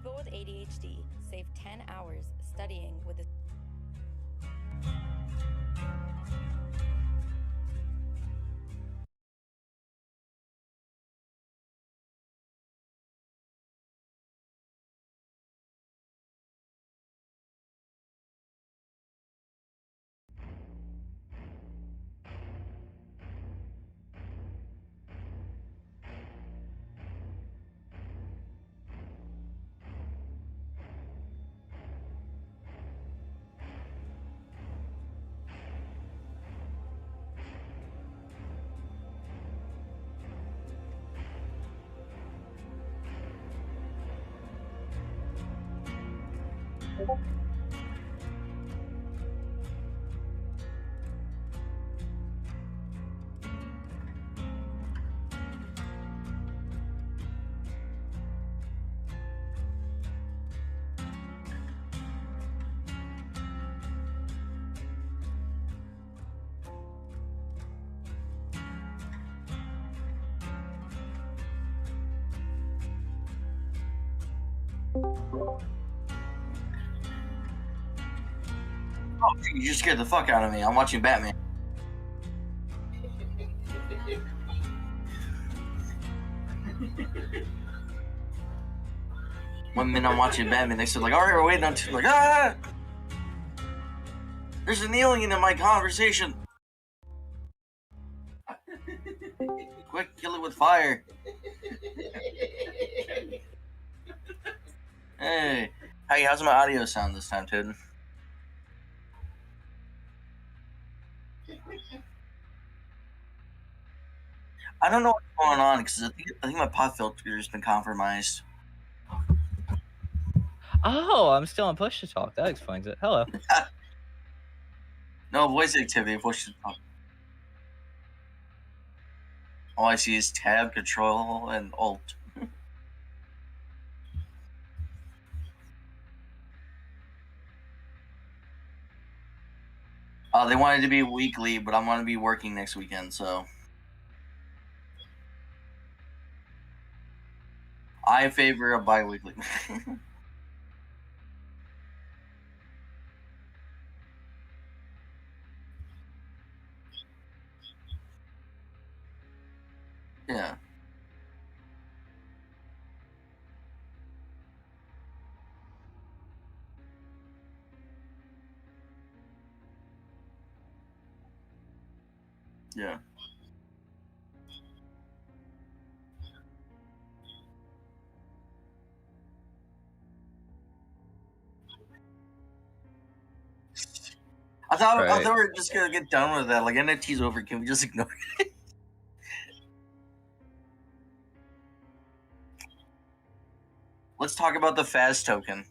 People with ADHD save 10 hours studying with a Oh, you just scared the fuck out of me. I'm watching Batman. One minute I'm watching Batman, next minute like, alright, we're waiting on two. Like, ah! There's an alien in my conversation. Quick, kill it with fire. Hey, how's my audio sound this time, Tooten? I don't know what's going on because I think my pop filter has been compromised. Oh, I'm still on push to talk. That explains it. Hello. No voice activity. Push to talk. All I see is tab, control, and alt. They wanted to be weekly, but I'm going to be working next weekend, so I favor a bi-weekly. Yeah. Yeah. I thought we were just gonna get done with that. Like NFT's over. Can we just ignore it? Let's talk about the Faz token.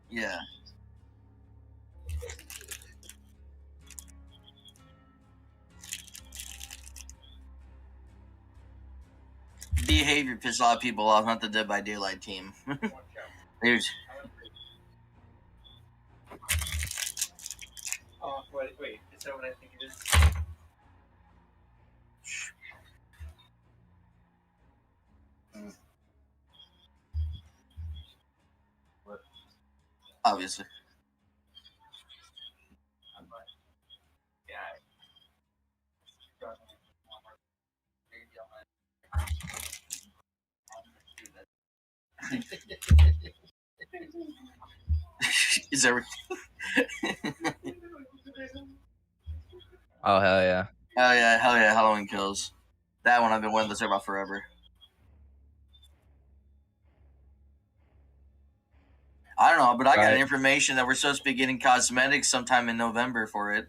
Yeah. Behavior pissed a lot of people off, not the Dead by Daylight team. There's. Oh, wait, is that what I think it is? What? Obviously. Is everything? Oh hell yeah! Hell yeah! Halloween Kills. That one I've been wanting to talk about forever. I don't know, but I got information that we're supposed to be getting cosmetics sometime in November for it.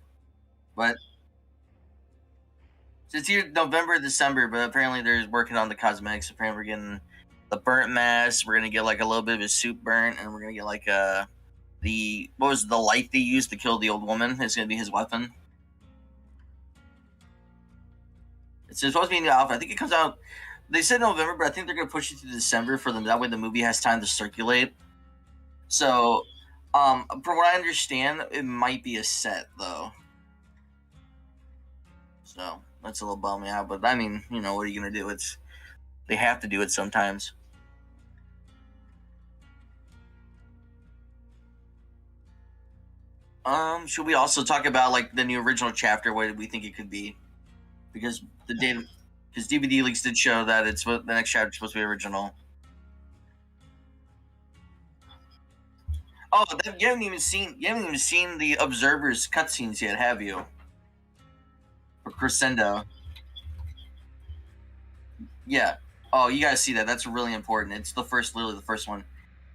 But it's either November or December, but apparently they're working on the cosmetics. Apparently we're getting the burnt mask. We're gonna get like a little bit of his suit burnt, and we're gonna get like what was the light they used to kill the old woman? It's gonna be his weapon. It's supposed to be a new alpha. I think it comes out. They said November, but I think they're gonna push it to December for them. That way, the movie has time to circulate. So, from what I understand, it might be a set though. So that's a little bumming out. But I mean, you know, what are you gonna do? They have to do it sometimes. Should we also talk about like the new original chapter? What we think it could be? Because because DVD leaks did show that the next chapter is supposed to be original. Oh, you haven't even seen the Observer's cutscenes yet, have you? For Crescendo. Yeah. Oh, you gotta see that. That's really important. It's literally the first one.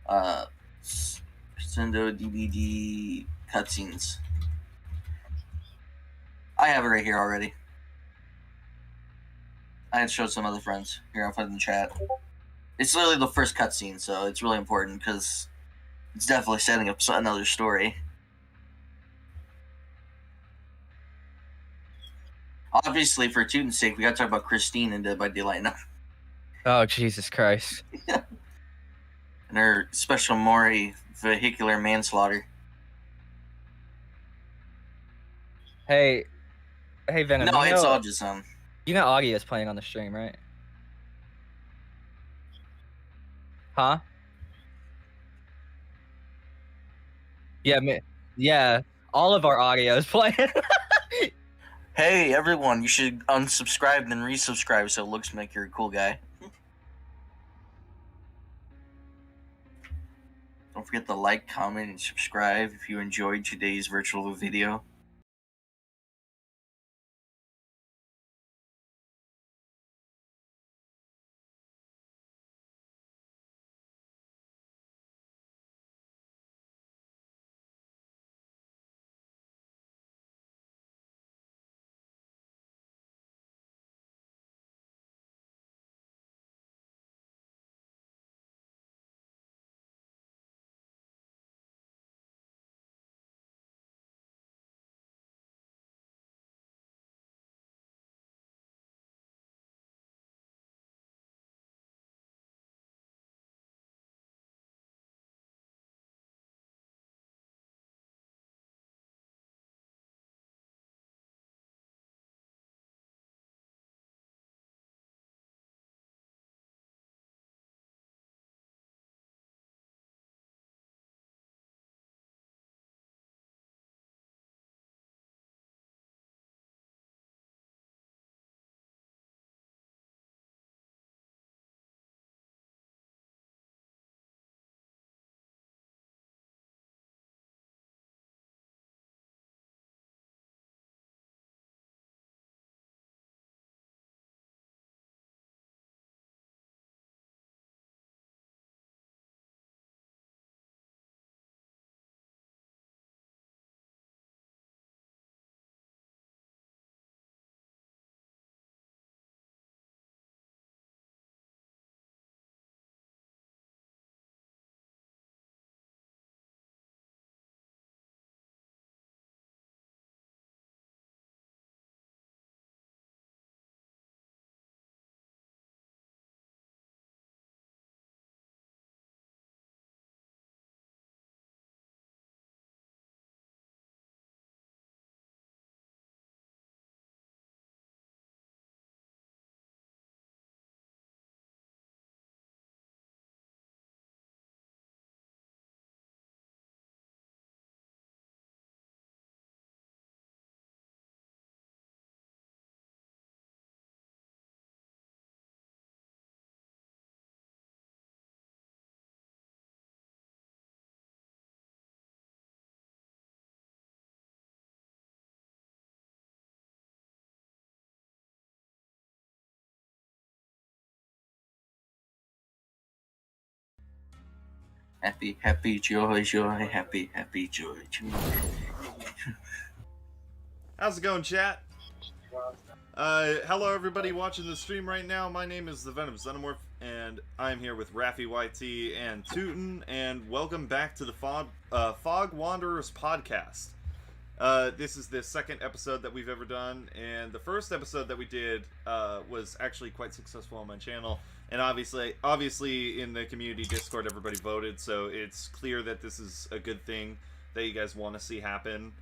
Crescendo DVD cutscenes. I have it right here already. I had showed some other friends. Here, I'll put it in the chat. It's literally the first cutscene, so it's really important because it's definitely setting up another story. Obviously, for Tooten's sake, we got to talk about Christine in Dead by Daylight now. Oh, Jesus Christ. And her special Mori vehicular manslaughter. Hey, Venom. No, it's all just You know Augie is playing on the stream, right? Huh? Yeah, yeah. All of our audio is playing. Hey, everyone, you should unsubscribe and resubscribe so it looks like you're a cool guy. Don't forget to like, comment, and subscribe if you enjoyed today's virtual video. Happy, happy, joy, joy, happy, happy, joy, joy. How's it going, chat? Hello everybody watching the stream right now. My name is the Venom Xenomorph, and I'm here with RaphyYT and Tooten, and welcome back to the Fog Wanderers podcast. This is the second episode that we've ever done, and the first episode that we did was actually quite successful on my channel. And obviously in the community Discord, everybody voted, so it's clear that this is a good thing that you guys want to see happen.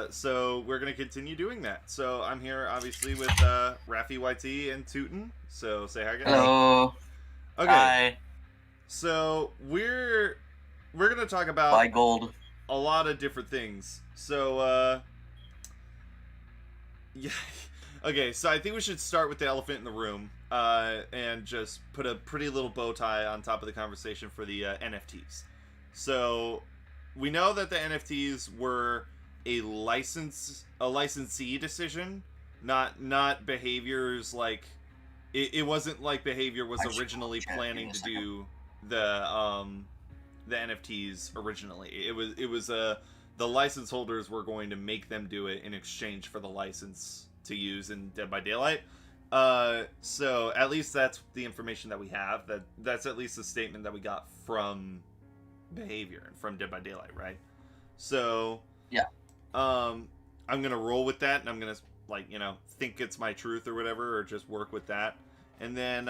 So we're going to continue doing that. So I'm here, obviously, with RaphyYT and Tooten. So say hi, guys. Hello. Okay. Hi. So we're going to talk about Buy gold. a lot of different things. So, yeah. Okay, so I think we should start with the elephant in the room, and just put a pretty little bow tie on top of the conversation for the NFTs. So, we know that the NFTs were a licensee decision, not Behavior's, like, it wasn't like Behavior was originally planning to do the NFTs originally. It was the license holders were going to make them do it in exchange for the license to use in Dead by Daylight. So at least that's the information that we have. That's at least the statement that we got from Behavior and from Dead by Daylight, right? So yeah, I'm gonna roll with that, and I'm gonna, like, think it's my truth or whatever, or just work with that. And then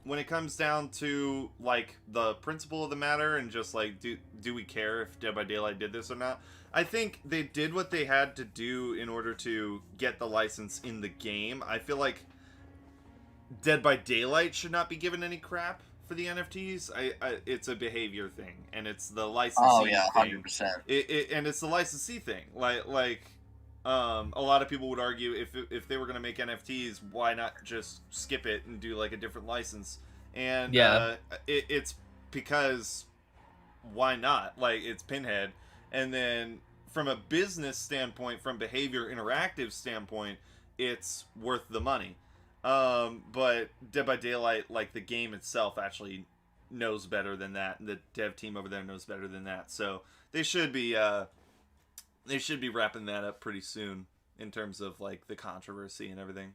when it comes down to, like, the principle of the matter and just, like, do we care if Dead by Daylight did this or not? I think they did what they had to do in order to get the license in the game. I feel like Dead by Daylight should not be given any crap for the NFTs. It's a Behavior thing, and it's the licensee Oh yeah, thing. 100%. And it's the licensee thing. Like a lot of people would argue if they were going to make NFTs, why not just skip it and do, like, a different license? And yeah, it's because why not? Like, it's Pinhead. And then from a business standpoint, from Behavior Interactive standpoint, it's worth the money. But Dead by Daylight, like, the game itself actually knows better than that. The dev team over there knows better than that. So they should be wrapping that up pretty soon in terms of, like, the controversy and everything.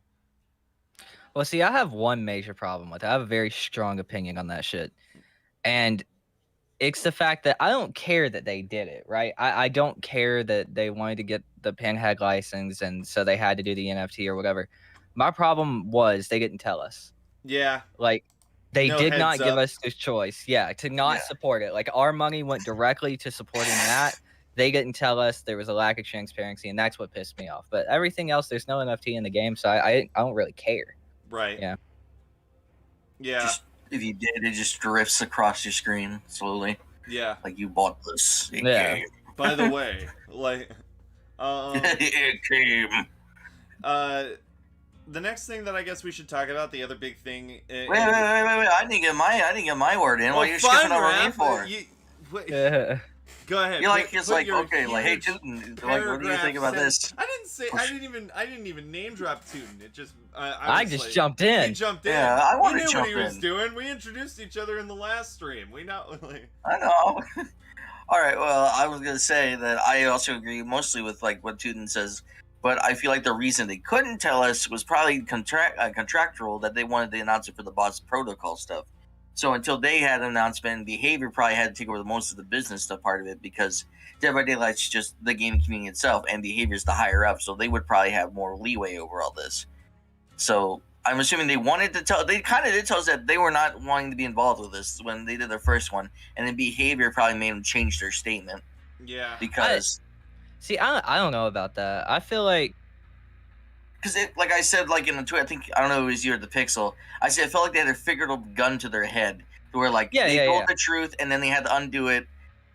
well, see, I have one major problem with it. I have a very strong opinion on that shit. And it's the fact that I don't care that they did it, right? I don't care that they wanted to get the Pinhead license, and so they had to do the NFT or whatever. My problem was they didn't tell us. Yeah. Like, they No did not heads give up. us this choice. Yeah, to not support it. Like, our money went directly to supporting that. They didn't tell us. There was a lack of transparency, and that's what pissed me off. But everything else, there's no NFT in the game, so I don't really care. Right. Yeah. Yeah. If you did, it just drifts across your screen slowly. Yeah. Like, you bought this. It Yeah. came. By the way, like, It came. the next thing that I guess we should talk about, the other big thing. Wait! I didn't get my word in. What are you skipping over me for? Yeah. Go ahead. You're like, it's put like, your okay, like, hey, huge Tooten, like, what do you think about paragraph this? I didn't even name drop Tooten. It just, I was just like, jumped in. He jumped in. Yeah, I wanted He to knew jump what he was in. doing. We introduced each other in the last stream. We know, like, I know. All right, well, I was gonna say that I also agree mostly with, like, what Tooten says, but I feel like the reason they couldn't tell us was probably contractual, that they wanted to announce it for the boss protocol stuff. So until they had an announcement, Behavior probably had to take over most of the business stuff part of it, because Dead by Daylight's just the gaming community itself, and Behavior's the higher up, so they would probably have more leeway over all this. So I'm assuming they wanted to tell. They kind of did tell us that they were not wanting to be involved with this when they did their first one, and then Behavior probably made them change their statement yeah. because. See, I don't know about that. I feel like Because, like I said, like in the tweet, I think, I don't know if it was you or the Pixel, I said it felt like they had a figurative gun to their head, where, like, they told the truth and then they had to undo it,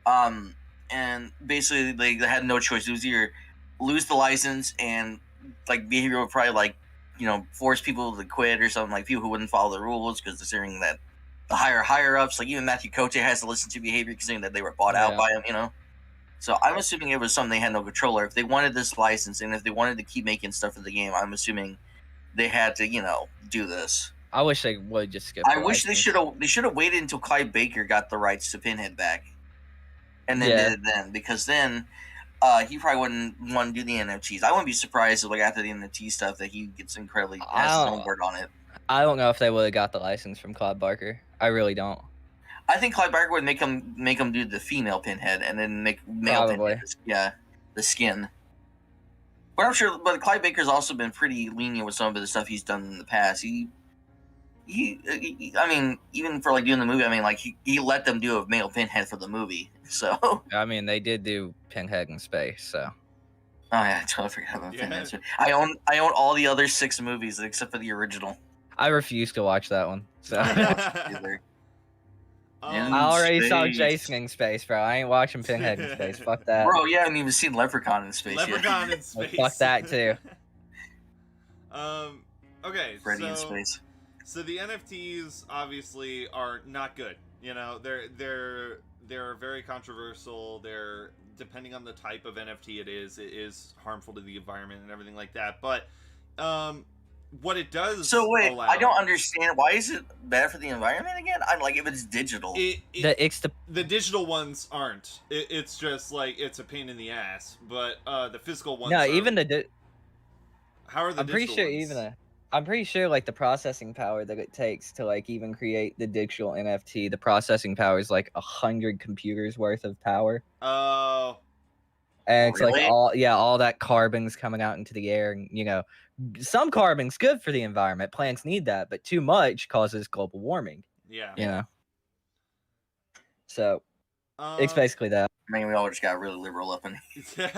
and basically they had no choice. It was either lose the license, and, like, Behavior would probably, like, force people to quit or something, like people who wouldn't follow the rules, because considering that the higher ups, like even Matthew Cote has to listen to Behavior, considering that they were bought out by him, So I'm assuming it was something they had no control over. If they wanted this license, and if they wanted to keep making stuff for the game, I'm assuming they had to, do this. I wish they would just skip. I wish they should have waited until Clive Baker got the rights to Pinhead back, and then did it then, because then he probably wouldn't want to do the NFTs. I wouldn't be surprised if, like, after the NFT stuff, that he gets incredibly has his own word on it. I don't know if they would have got the license from Clive Barker. I really don't. I think Clive Barker would make him do the female Pinhead, and then make male Probably. Pinhead. Yeah, the skin. But I'm sure. But Clive Baker's also been pretty lenient with some of the stuff he's done in the past. I mean, even for like doing the movie, I mean, like he let them do a male Pinhead for the movie. So I mean, they did do Pinhead in space, so. Oh yeah, I totally forgot about Yeah. Pinhead. I own all the other 6 movies except for the original. I refuse to watch that one. So I don't watch it either. I already saw Space. Jason in space, bro. I ain't watching Pinhead in space. Fuck that. Bro, you haven't even seen Leprechaun in space Leprechaun yet. in space. Fuck that too. Okay. Freddy in space. So the NFTs obviously are not good. You know, they're very controversial. They're, depending on the type of NFT it is harmful to the environment and everything like that. But what it does So wait, allow, I don't understand. Why is it bad for the environment again? I'm like, if it's digital. the digital ones aren't. It's just like it's a pain in the ass. But the physical ones. No, are, even the. How are the? I'm pretty digital sure ones? even the. I'm pretty sure like the processing power that it takes to like even create the digital NFT, the processing power is like 100 computers worth of power. Oh. And it's Really? like all that carbon's coming out into the air, and you know, some carbon's good for the environment. Plants need that, but too much causes global warming. Yeah. You know. So it's basically that. I mean, we all just got really liberal up in here.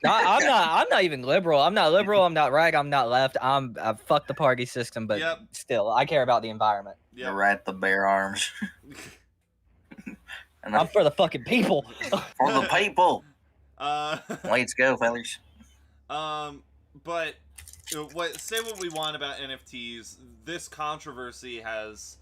I'm not even liberal. I'm not liberal. I'm not right. I'm not left. I fuck the party system, but Yep. still, I care about the environment. You're right, the bare arms. And I'm for the fucking people. for the people. Let's go, fellas. But say what we want about NFTs, this controversy has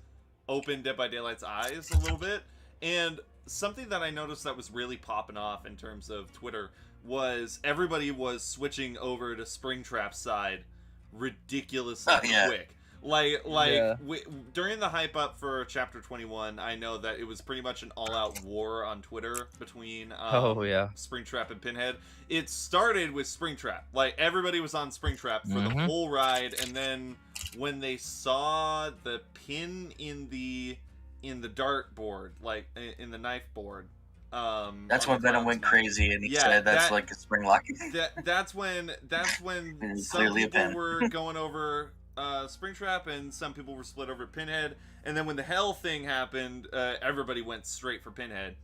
opened Dead by Daylight's eyes a little bit, and something that I noticed that was really popping off in terms of Twitter was everybody was switching over to Springtrap's side ridiculously quick. During the hype up for Chapter 21, I know that it was pretty much an all-out war on Twitter between Springtrap and Pinhead. It started with Springtrap. Like, everybody was on Springtrap for the whole ride, and then when they saw the pin in the dartboard, like in the knife board, that's when Venom went crazy, and he said that's like a spring lock. That's when some people were going over Springtrap, and some people were split over Pinhead. And then when the Hell thing happened, everybody went straight for Pinhead,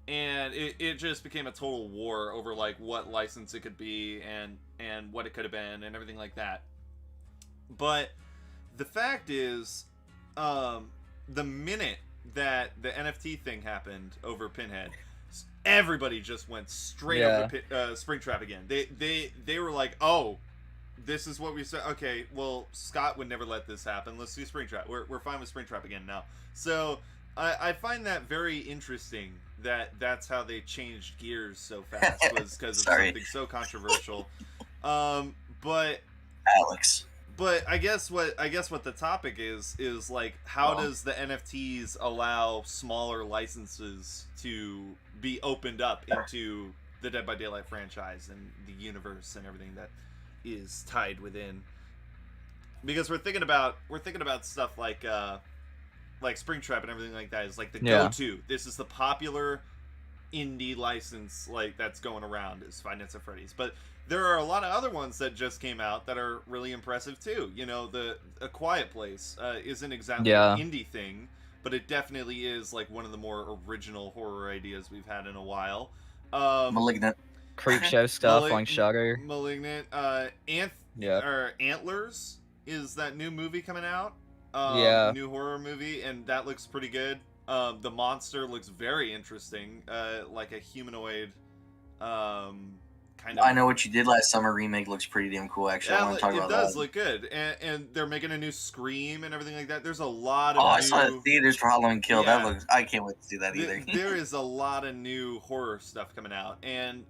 and it just became a total war over like what license it could be and what it could have been and everything like that. But the fact is, the minute that the NFT thing happened over Pinhead, everybody just went straight over Springtrap again. They were like, oh, this is what we said. Okay, well, Scott would never let this happen. Let's do Springtrap. We're fine with Springtrap again now. So I find that very interesting that's how they changed gears so fast, was because of something so controversial. But Alex. But I guess what the topic is like, how does the NFTs allow smaller licenses to be opened up into the Dead by Daylight franchise and the universe and everything that is tied within? Because we're thinking about stuff like Springtrap and everything like that is like the go-to. This is the popular indie license like that's going around is Five Nights at Freddy's. But there are a lot of other ones that just came out that are really impressive too. You know, A Quiet Place isn't exactly an indie thing, but it definitely is like one of the more original horror ideas we've had in a while. Malignant. Creepshow stuff on Shudder. Malignant. Antlers is that new movie coming out. New horror movie, and that looks pretty good. The monster looks very interesting, like a humanoid kind of... I Know What You Did Last Summer remake looks pretty damn cool, actually. I want to talk about that. It does look good, and they're making a new Scream and everything like that. There's a lot of I saw it in theaters for Halloween Kill. Yeah. That looks... I can't wait to see that either. There is a lot of new horror stuff coming out, and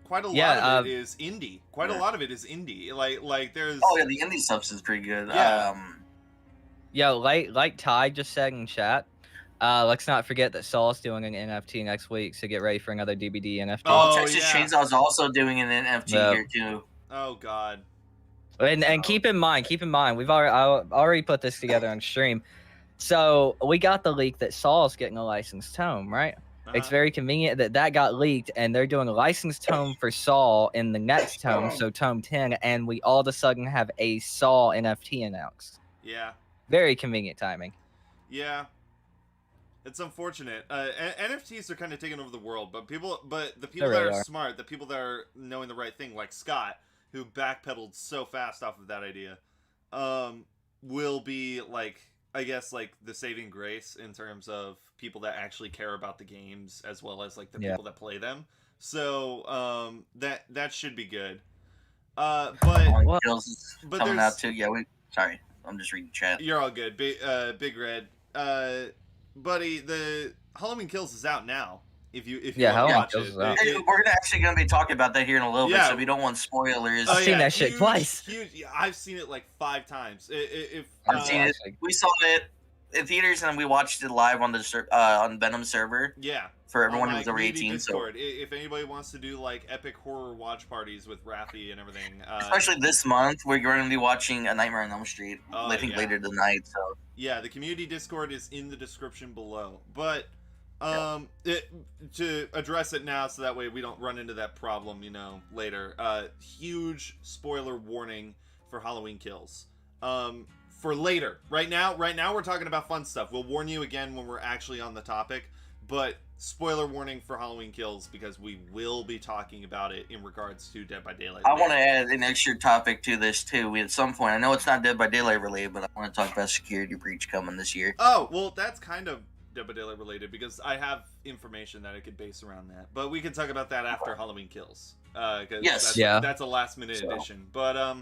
quite a lot of it is indie. Quite a lot of it is indie. Like there's... Oh, yeah, the indie stuff is pretty good. Yeah. Like Ty just said in chat, let's not forget that Saul's doing an NFT next week, so get ready for another DVD NFT. Texas Chainsaw is also doing an NFT here too. Oh God. And keep in mind, I already put this together on stream. So we got the leak that Saul's getting a licensed tome, right? It's very convenient that that got leaked, and they're doing a licensed tome for Saw in the next tome, so tome 10, and we all of a sudden have a Saw NFT announced. Yeah. Very convenient timing. Yeah. It's unfortunate. NFTs are kind of taking over the world, but the people that are smart, the people that are knowing the right thing, like Scott, who backpedaled so fast off of that idea, will be like, I guess, like the saving grace in terms of people that actually care about the games as well as like the people that play them. So that should be good. But coming out too. Yeah, sorry, I'm just reading chat. You're all good, Big Red. Buddy, the Halloween Kills is out now. If you want to watch it, we're gonna be talking about that here in a little bit, so we don't want spoilers. I've seen that shit twice. I've seen it like 5 times. I've seen it. We saw it in theaters and we watched it live on the on Venom server. Yeah. For everyone who was over 18. Discord. So if anybody wants to do like epic horror watch parties with Raphy and everything, especially this month, we're going to be watching A Nightmare on Elm Street. I think later tonight. So yeah, the community Discord is in the description below. But to address it now, so that way we don't run into that problem, later. Huge spoiler warning for Halloween Kills. For later. Right now we're talking about fun stuff. We'll warn you again when we're actually on the topic. But spoiler warning for Halloween Kills, because we will be talking about it in regards to Dead by Daylight. I want to add an extra topic to this too. At some point, I know it's not Dead by Daylight related, but I want to talk about Security Breach coming this year. Oh, well, that's kind of Dead by Daylight related, because I have information that I could base around that. But we can talk about that after Halloween Kills. That's a last minute addition. But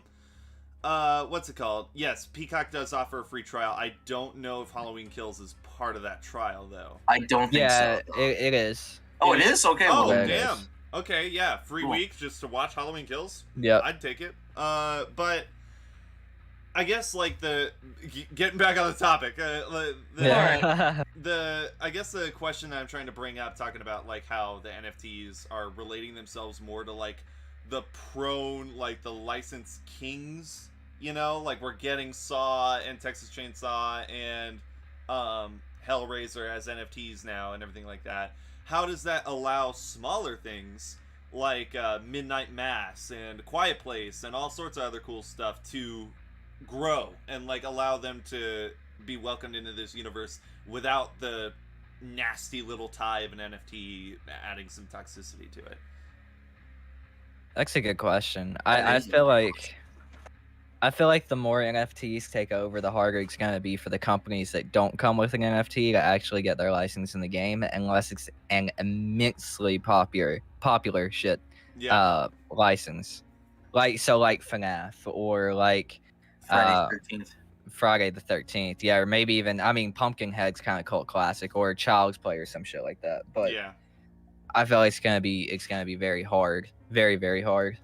what's it called? Yes, Peacock does offer a free trial. I don't know if Halloween Kills is part of that trial, though. I don't think so. Yeah, it is. Oh, it is? Okay. Oh, damn. Okay, yeah. Free week just to watch Halloween Kills? Yeah. I'd take it. But I guess, like, getting back on the topic, I guess the question that I'm trying to bring up, talking about, like, how the NFTs are relating themselves more to, like, the prone, like, the licensed kings, like we're getting Saw and Texas Chainsaw and Hellraiser as NFTs now and everything like that. How does that allow smaller things like Midnight Mass and Quiet Place and all sorts of other cool stuff to grow and like allow them to be welcomed into this universe without the nasty little tie of an NFT adding some toxicity to it? That's a good question. I feel like the more NFTs take over, the harder it's going to be for the companies that don't come with an NFT to actually get their license in the game, unless it's an immensely popular license. Like FNAF or like Friday the 13th. Yeah, or maybe even, Pumpkinhead's kind of cult classic, or Child's Play or some shit like that. But yeah, I feel like it's gonna be very hard. Very, very hard.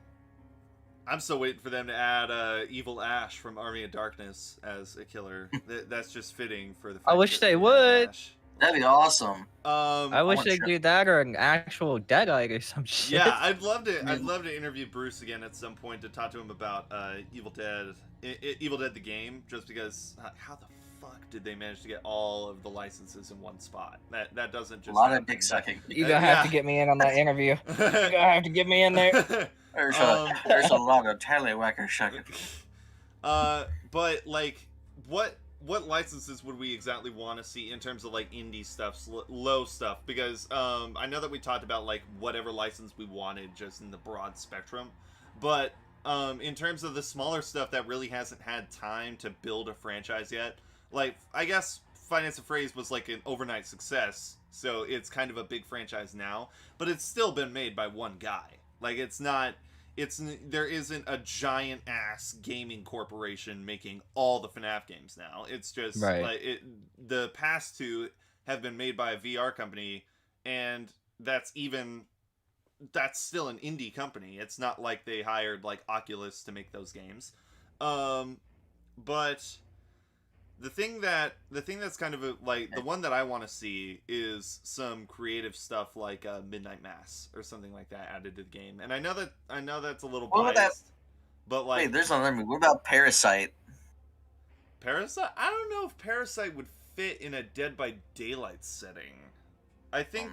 I'm still waiting for them to add Evil Ash from Army of Darkness as a killer. That's just fitting for the. I wish they would. That'd be awesome. I wish they'd do that, or an actual Deadite or some shit. Yeah, I'd love to interview Bruce again at some point to talk to him about Evil Dead the game, just because how the fuck did they manage to get all of the licenses in one spot? That doesn't just a lot of dick sucking. You're gonna have to get me in on that interview. You're gonna have to get me in there. There's a lot of tallywhacker shucking. But like, what licenses would we exactly want to see in terms of like indie stuff, low stuff? Because I know that we talked about like whatever license we wanted just in the broad spectrum, but in terms of the smaller stuff that really hasn't had time to build a franchise yet, like I guess Finance of Phrase was like an overnight success, so it's kind of a big franchise now, but it's still been made by one guy. Like there isn't a giant ass gaming corporation making all the FNAF games now. It's just like the past two have been made by a VR company, and that's still an indie company. It's not like they hired like Oculus to make those games. But the thing that's kind of like the one that I want to see is some creative stuff like Midnight Mass or something like that added to the game. And I know that's a little biased, but like, wait, there's another movie. What about Parasite? Parasite? I don't know if Parasite would fit in a Dead by Daylight setting. I think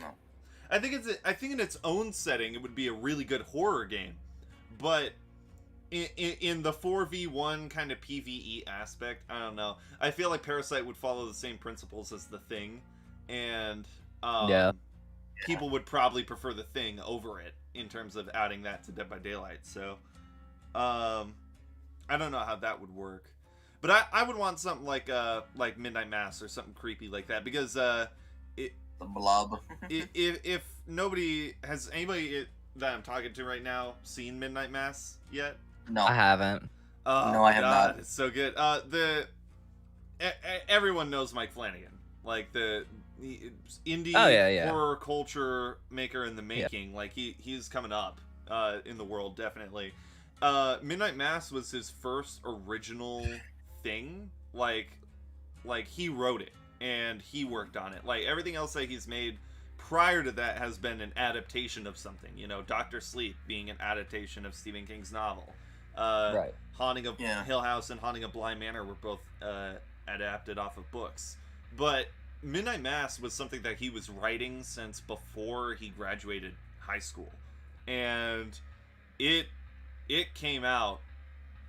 I think in its own setting, it would be a really good horror game, but in the 4v1 kind of PvE aspect, I don't know. I feel like Parasite would follow the same principles as The Thing, and people would probably prefer The Thing over it in terms of adding that to Dead by Daylight. So, I don't know how that would work, but I would want something like Midnight Mass or something creepy like that, because The Blob. if nobody has anybody that I'm talking to right now seen Midnight Mass yet? No, I haven't. Oh, no, I have not. It's so good. Everyone knows Mike Flanagan, like the indie horror culture maker in the making. Yeah. Like he's coming up in the world, definitely. Midnight Mass was his first original thing. Like he wrote it and he worked on it. Like everything else that he's made prior to that has been an adaptation of something. You know, Dr. Sleep being an adaptation of Stephen King's novel. Right. Haunting of Hill House and Haunting of Bly Manor were both adapted off of books. But Midnight Mass was something that he was writing since before he graduated high school. And it came out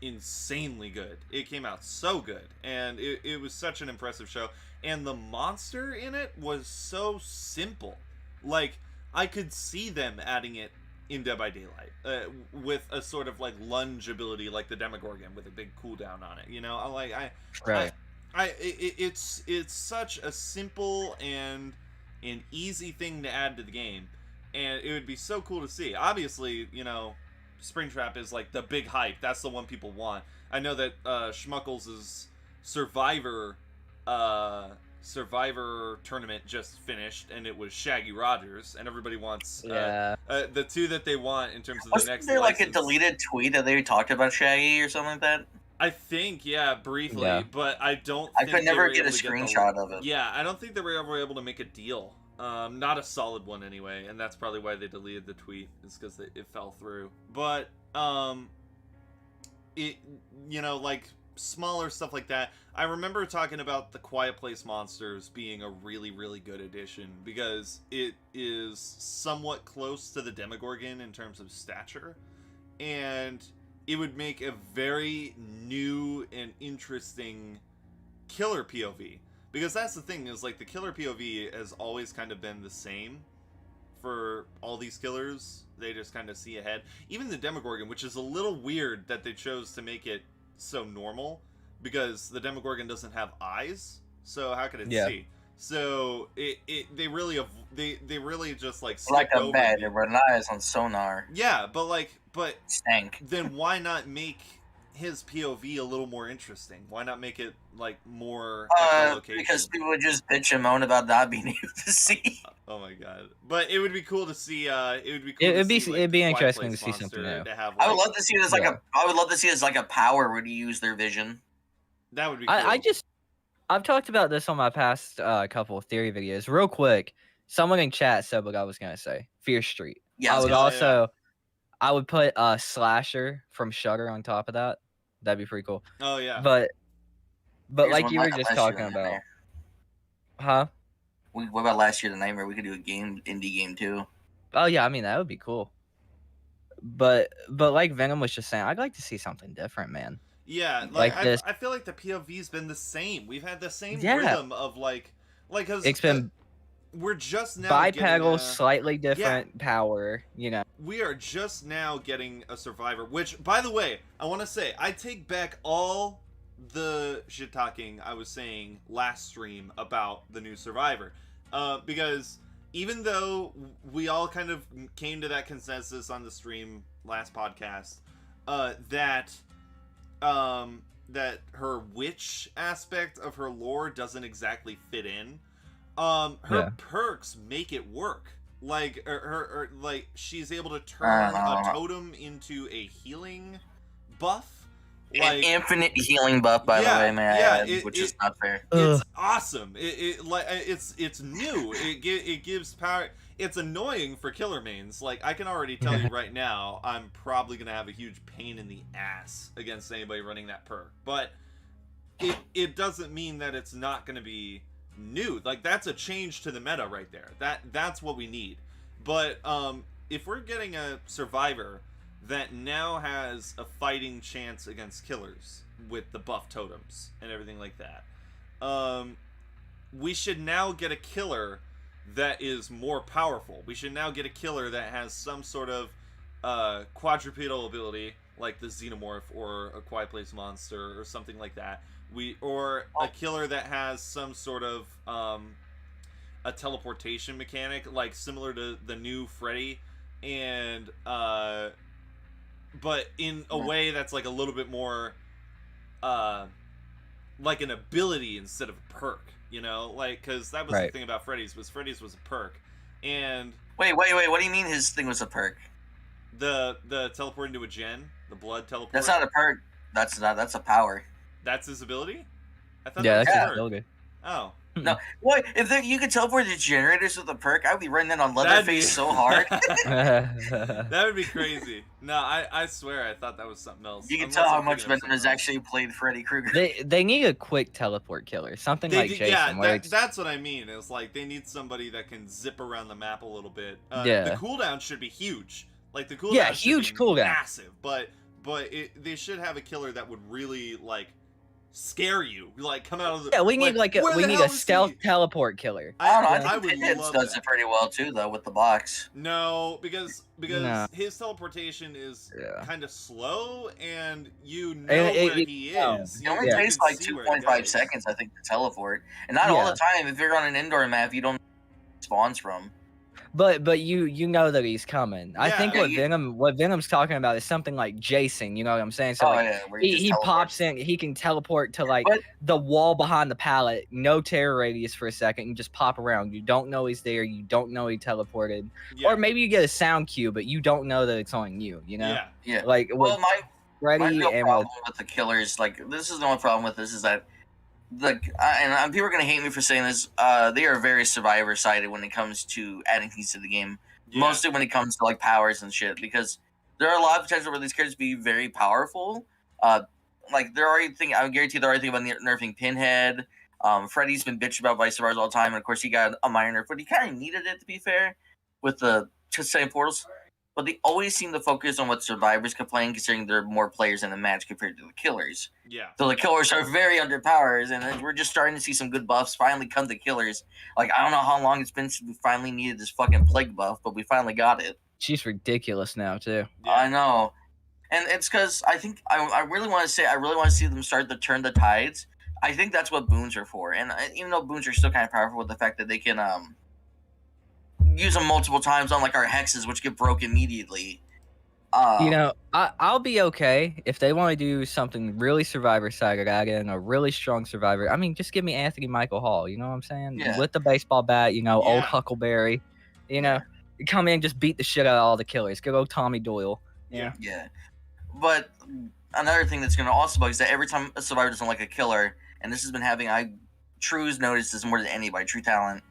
insanely good. It came out so good. And it was such an impressive show. And the monster in it was so simple. Like, I could see them adding it in Dead by Daylight with a sort of like lunge ability, like the Demogorgon with a big cooldown on it. You know, it's such a simple and an easy thing to add to the game, and it would be so cool to see. Obviously, you know, Springtrap is like the big hype. That's the one people want. I know that Schmuckles' Survivor tournament just finished, and it was Shaggy Rogers, and everybody wants the two that they want in terms of the next. Wasn't there like license. a deleted tweet that they talked about Shaggy or something like that? I think, briefly, but I don't. I could never get a screenshot of it. Yeah, I don't think they were ever able to make a deal. Not a solid one anyway, and that's probably why they deleted the tweet, is because it fell through. But it, you know, like smaller stuff like that. I remember talking about the Quiet Place monsters being a really, really good addition, because it is somewhat close to the Demogorgon in terms of stature, and it would make a very new and interesting killer POV. Because that's the thing, is like the killer POV has always kind of been the same for all these killers. They just kind of see ahead. Even the Demogorgon, which is a little weird that they chose to make it so normal, because the Demogorgon doesn't have eyes, so how could it see? So they really just like a bed with eyes on sonar. Yeah, but stank. Then why not make his POV a little more interesting? Why not make it like more echolocation? Because people would just bitch and moan about not being able to see. Oh my god! But it would be cool to see. It'd be interesting to see something new. I would love to see it as I would love to see it as like a power where you use their vision. That would be cool. I've talked about this on my past couple of theory videos. Real quick, someone in chat said what I was gonna say. Fear Street. Yeah, I would put Slasher from Shudder on top of that. That'd be pretty cool. Oh yeah. But like you were just talking about, huh? What about Last Year the Nightmare? We could do a indie game too. Oh yeah, I mean that would be cool. But like Venom was just saying, I'd like to see something different, man. Yeah, like I feel like the POV's been the same. We've had the same rhythm of like cause it's been we're just now bipedal, slightly different power, you know. We are just now getting a Survivor, which, by the way, I want to say, I take back all the shit talking I was saying last stream about the new Survivor. Because even though we all kind of came to that consensus on the stream last podcast, that her witch aspect of her lore doesn't exactly fit in. Her perks make it work. Like her like she's able to turn a totem into a healing buff. Like, an infinite healing buff, by the way, man. Which is not fair. It's awesome. It's new. It gives power. It's annoying for killer mains. Like, I can already tell you right now, I'm probably gonna have a huge pain in the ass against anybody running that perk. But it doesn't mean that it's not gonna be new. Like, that's a change to the meta right there. That's what we need. But if we're getting a survivor that now has a fighting chance against killers with the buff totems and everything like that, we should now get a killer that is more powerful. We should now get a killer that has some sort of quadrupedal ability, like the Xenomorph or a Quiet Place Monster or something like that. Or a killer that has some sort of a teleportation mechanic, like similar to the new Freddy, and but in a way that's like a little bit more like an ability instead of a perk, you know, like, because that was the thing about Freddy's was a perk. And wait, what do you mean his thing was a perk? The teleporting to a gen, the blood teleport. That's not a perk. That's a power. That's his ability? I thought Yeah, that was that's a his ability. Oh. No, what if you could teleport the generators with a perk? I'd be running that on Leatherface so hard. That would be crazy. No, I swear I thought that was something else. You can tell how much Venom has actually played Freddy Krueger. They need a quick teleport killer, something like Jason. Yeah, that's what I mean. It's like they need somebody that can zip around the map a little bit. The cooldown should be huge. Like the cooldown, huge cooldown, massive. But they should have a killer that would really like scare you, like come out of the. Yeah, we need we need a stealth teleport killer. I don't know. I think Pinheads does it pretty well too, though, with the box. No, because his teleportation is kind of slow, and you know where he is. It only takes like 2.5 seconds, I think, to teleport, and not all the time. If you're on an indoor map, you don't know where he spawns from. But you know that he's coming. I think what Venom's talking about is something like Jason. You know what I'm saying? So he pops in. He can teleport to like the wall behind the pallet. No terror radius for a second. And just pop around. You don't know he's there. You don't know he teleported. Yeah. Or maybe you get a sound cue, but you don't know that it's on you. You know? Yeah. Like my real and problem with the killers, like this is the only problem with this is that. And people are going to hate me for saying this, they are very survivor-sided when it comes to adding things to the game. Yeah. Mostly when it comes to, like, powers and shit. Because there are a lot of potential where these characters be very powerful. Like, they're already thinking, I guarantee they're already thinking about nerfing Pinhead. Freddy's been bitched about vice versa all the time. And, of course, he got a minor nerf. But he kind of needed it, to be fair, with the same portals. But they always seem to focus on what survivors complain, considering there are more players in the match compared to the killers. Yeah. So the killers are very underpowered, and we're just starting to see some good buffs finally come to killers. Like, I don't know how long it's been since we finally needed this fucking plague buff, but we finally got it. She's ridiculous now, too. Yeah. I know. And it's because I think I really want to see them start to turn the tides. I think that's what boons are for. And even though boons are still kind of powerful with the fact that they can use them multiple times on like our hexes, which get broke immediately. You know, I'll be okay if they want to do something really survivor-sided, add in a really strong survivor. I mean, just give me Anthony Michael Hall. You know what I'm saying? Yeah. With the baseball bat, old Huckleberry. You know, come in, just beat the shit out of all the killers. Good old Tommy Doyle. Yeah. But another thing that's going to also bug is that every time a survivor doesn't like a killer, and this has been having, True's noticed this more than anybody, True Talent.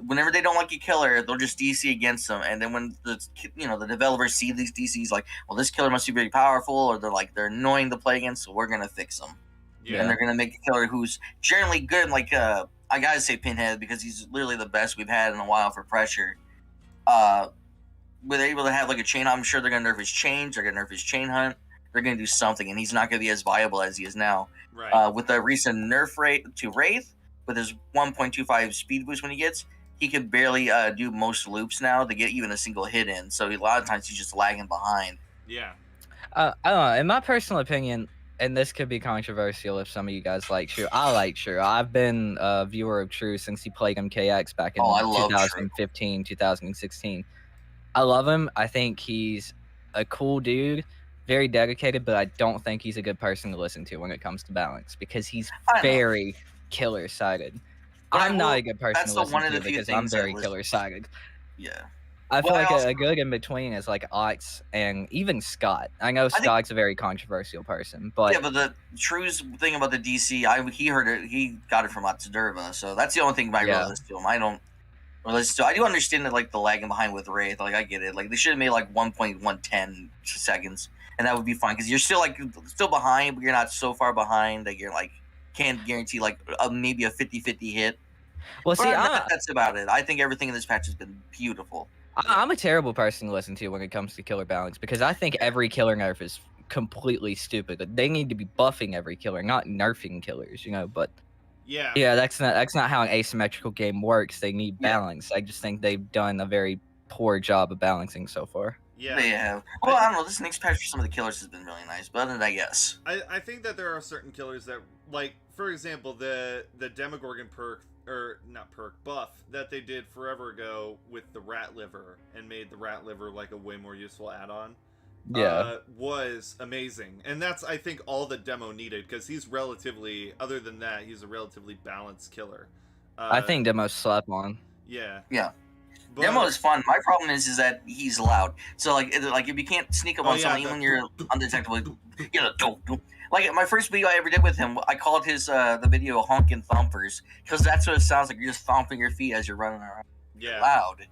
Whenever they don't like a killer, they'll just DC against them, and then when the developers see these DCs, like, well, this killer must be very powerful, or they're annoying to play against, so we're gonna fix them. Yeah. And they're gonna make a killer who's generally good. Like I gotta say Pinhead because he's literally the best we've had in a while for pressure. Where they're able to have like a chain, I'm sure they're gonna nerf his chains, they're gonna nerf his chain hunt, they're gonna do something, and he's not gonna be as viable as he is now. Right. With the recent nerf rate to Wraith, with his 1.25 speed boost when he gets. He can barely do most loops now to get even a single hit in. So a lot of times he's just lagging behind. Yeah. I don't know. In my personal opinion, and this could be controversial if some of you guys like True. I like True. I've been a viewer of True since he played MKX back in 2015, 2016. I love him. I think he's a cool dude, very dedicated, but I don't think he's a good person to listen to when it comes to balance because he's very killer-sided. I'm not a good person to listen to because I'm very killer-sided. Yeah. I feel like a good in-between is like Ox and even Scott. I know Scott's a very controversial person, but... Yeah, but the True's thing about the DC, he heard it, he got it from Otzdurva, so that's the only thing I really listen to him. I don't listen to... I do understand that, like, the lagging behind with Wraith, like, I get it. Like, they should have made, like, 1.110 seconds, and that would be fine, because you're still, like, behind, but you're not so far behind that you're, like, can't guarantee, like, maybe a 50-50 hit. Well, see, that's about it. I think everything in this patch has been beautiful. I'm a terrible person to listen to when it comes to killer balance because I think every killer nerf is completely stupid. They need to be buffing every killer, not nerfing killers, But Yeah. yeah, that's not how an asymmetrical game works. They need Yeah. balance. I just think they've done a very poor job of balancing so far. Yeah. They have. Well, I don't know. This next patch for some of the killers has been really nice, but other than that, yes. I think that there are certain killers that, like, for example, the Demogorgon perk, or not perk, buff that they did forever ago with the rat liver and made the rat liver like a way more useful add-on. Yeah. Was amazing. And that's, I think, all the demo needed, because he's relatively, other than that, he's a relatively balanced killer. I think Demo slept on. Yeah. Yeah. But, Demo is fun. My problem is that he's loud. So like if you can't sneak up on someone even when you're undetectable, like my first video I ever did with him, I called his the video "Honkin' Thumpers" because that's what it sounds like. You're just thumping your feet as you're running around. Yeah. Loud.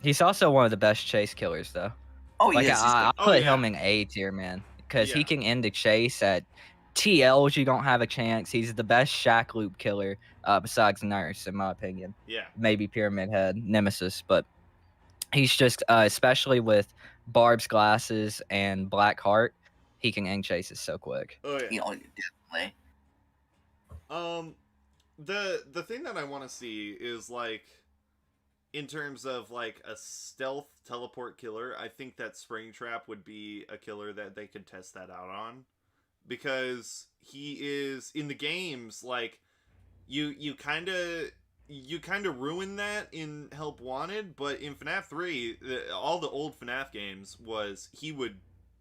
He's also one of the best chase killers, though. Oh, Like he is. I Oh, put yeah. him in A tier, man, because he Yeah. can end a chase at TLs. You don't have a chance. He's the best shack loop killer besides Nurse, in my opinion. Yeah. Maybe Pyramid Head, Nemesis, but he's just especially with Barb's glasses and Black Heart, he can end chases so quick. Oh, yeah. Definitely. The thing that I want to see is, like, in terms of like a stealth teleport killer, I think that Springtrap would be a killer that they could test that out on, because he is in the games, like, you kind of ruin that in Help Wanted, but in FNAF 3, all the old FNAF games was he would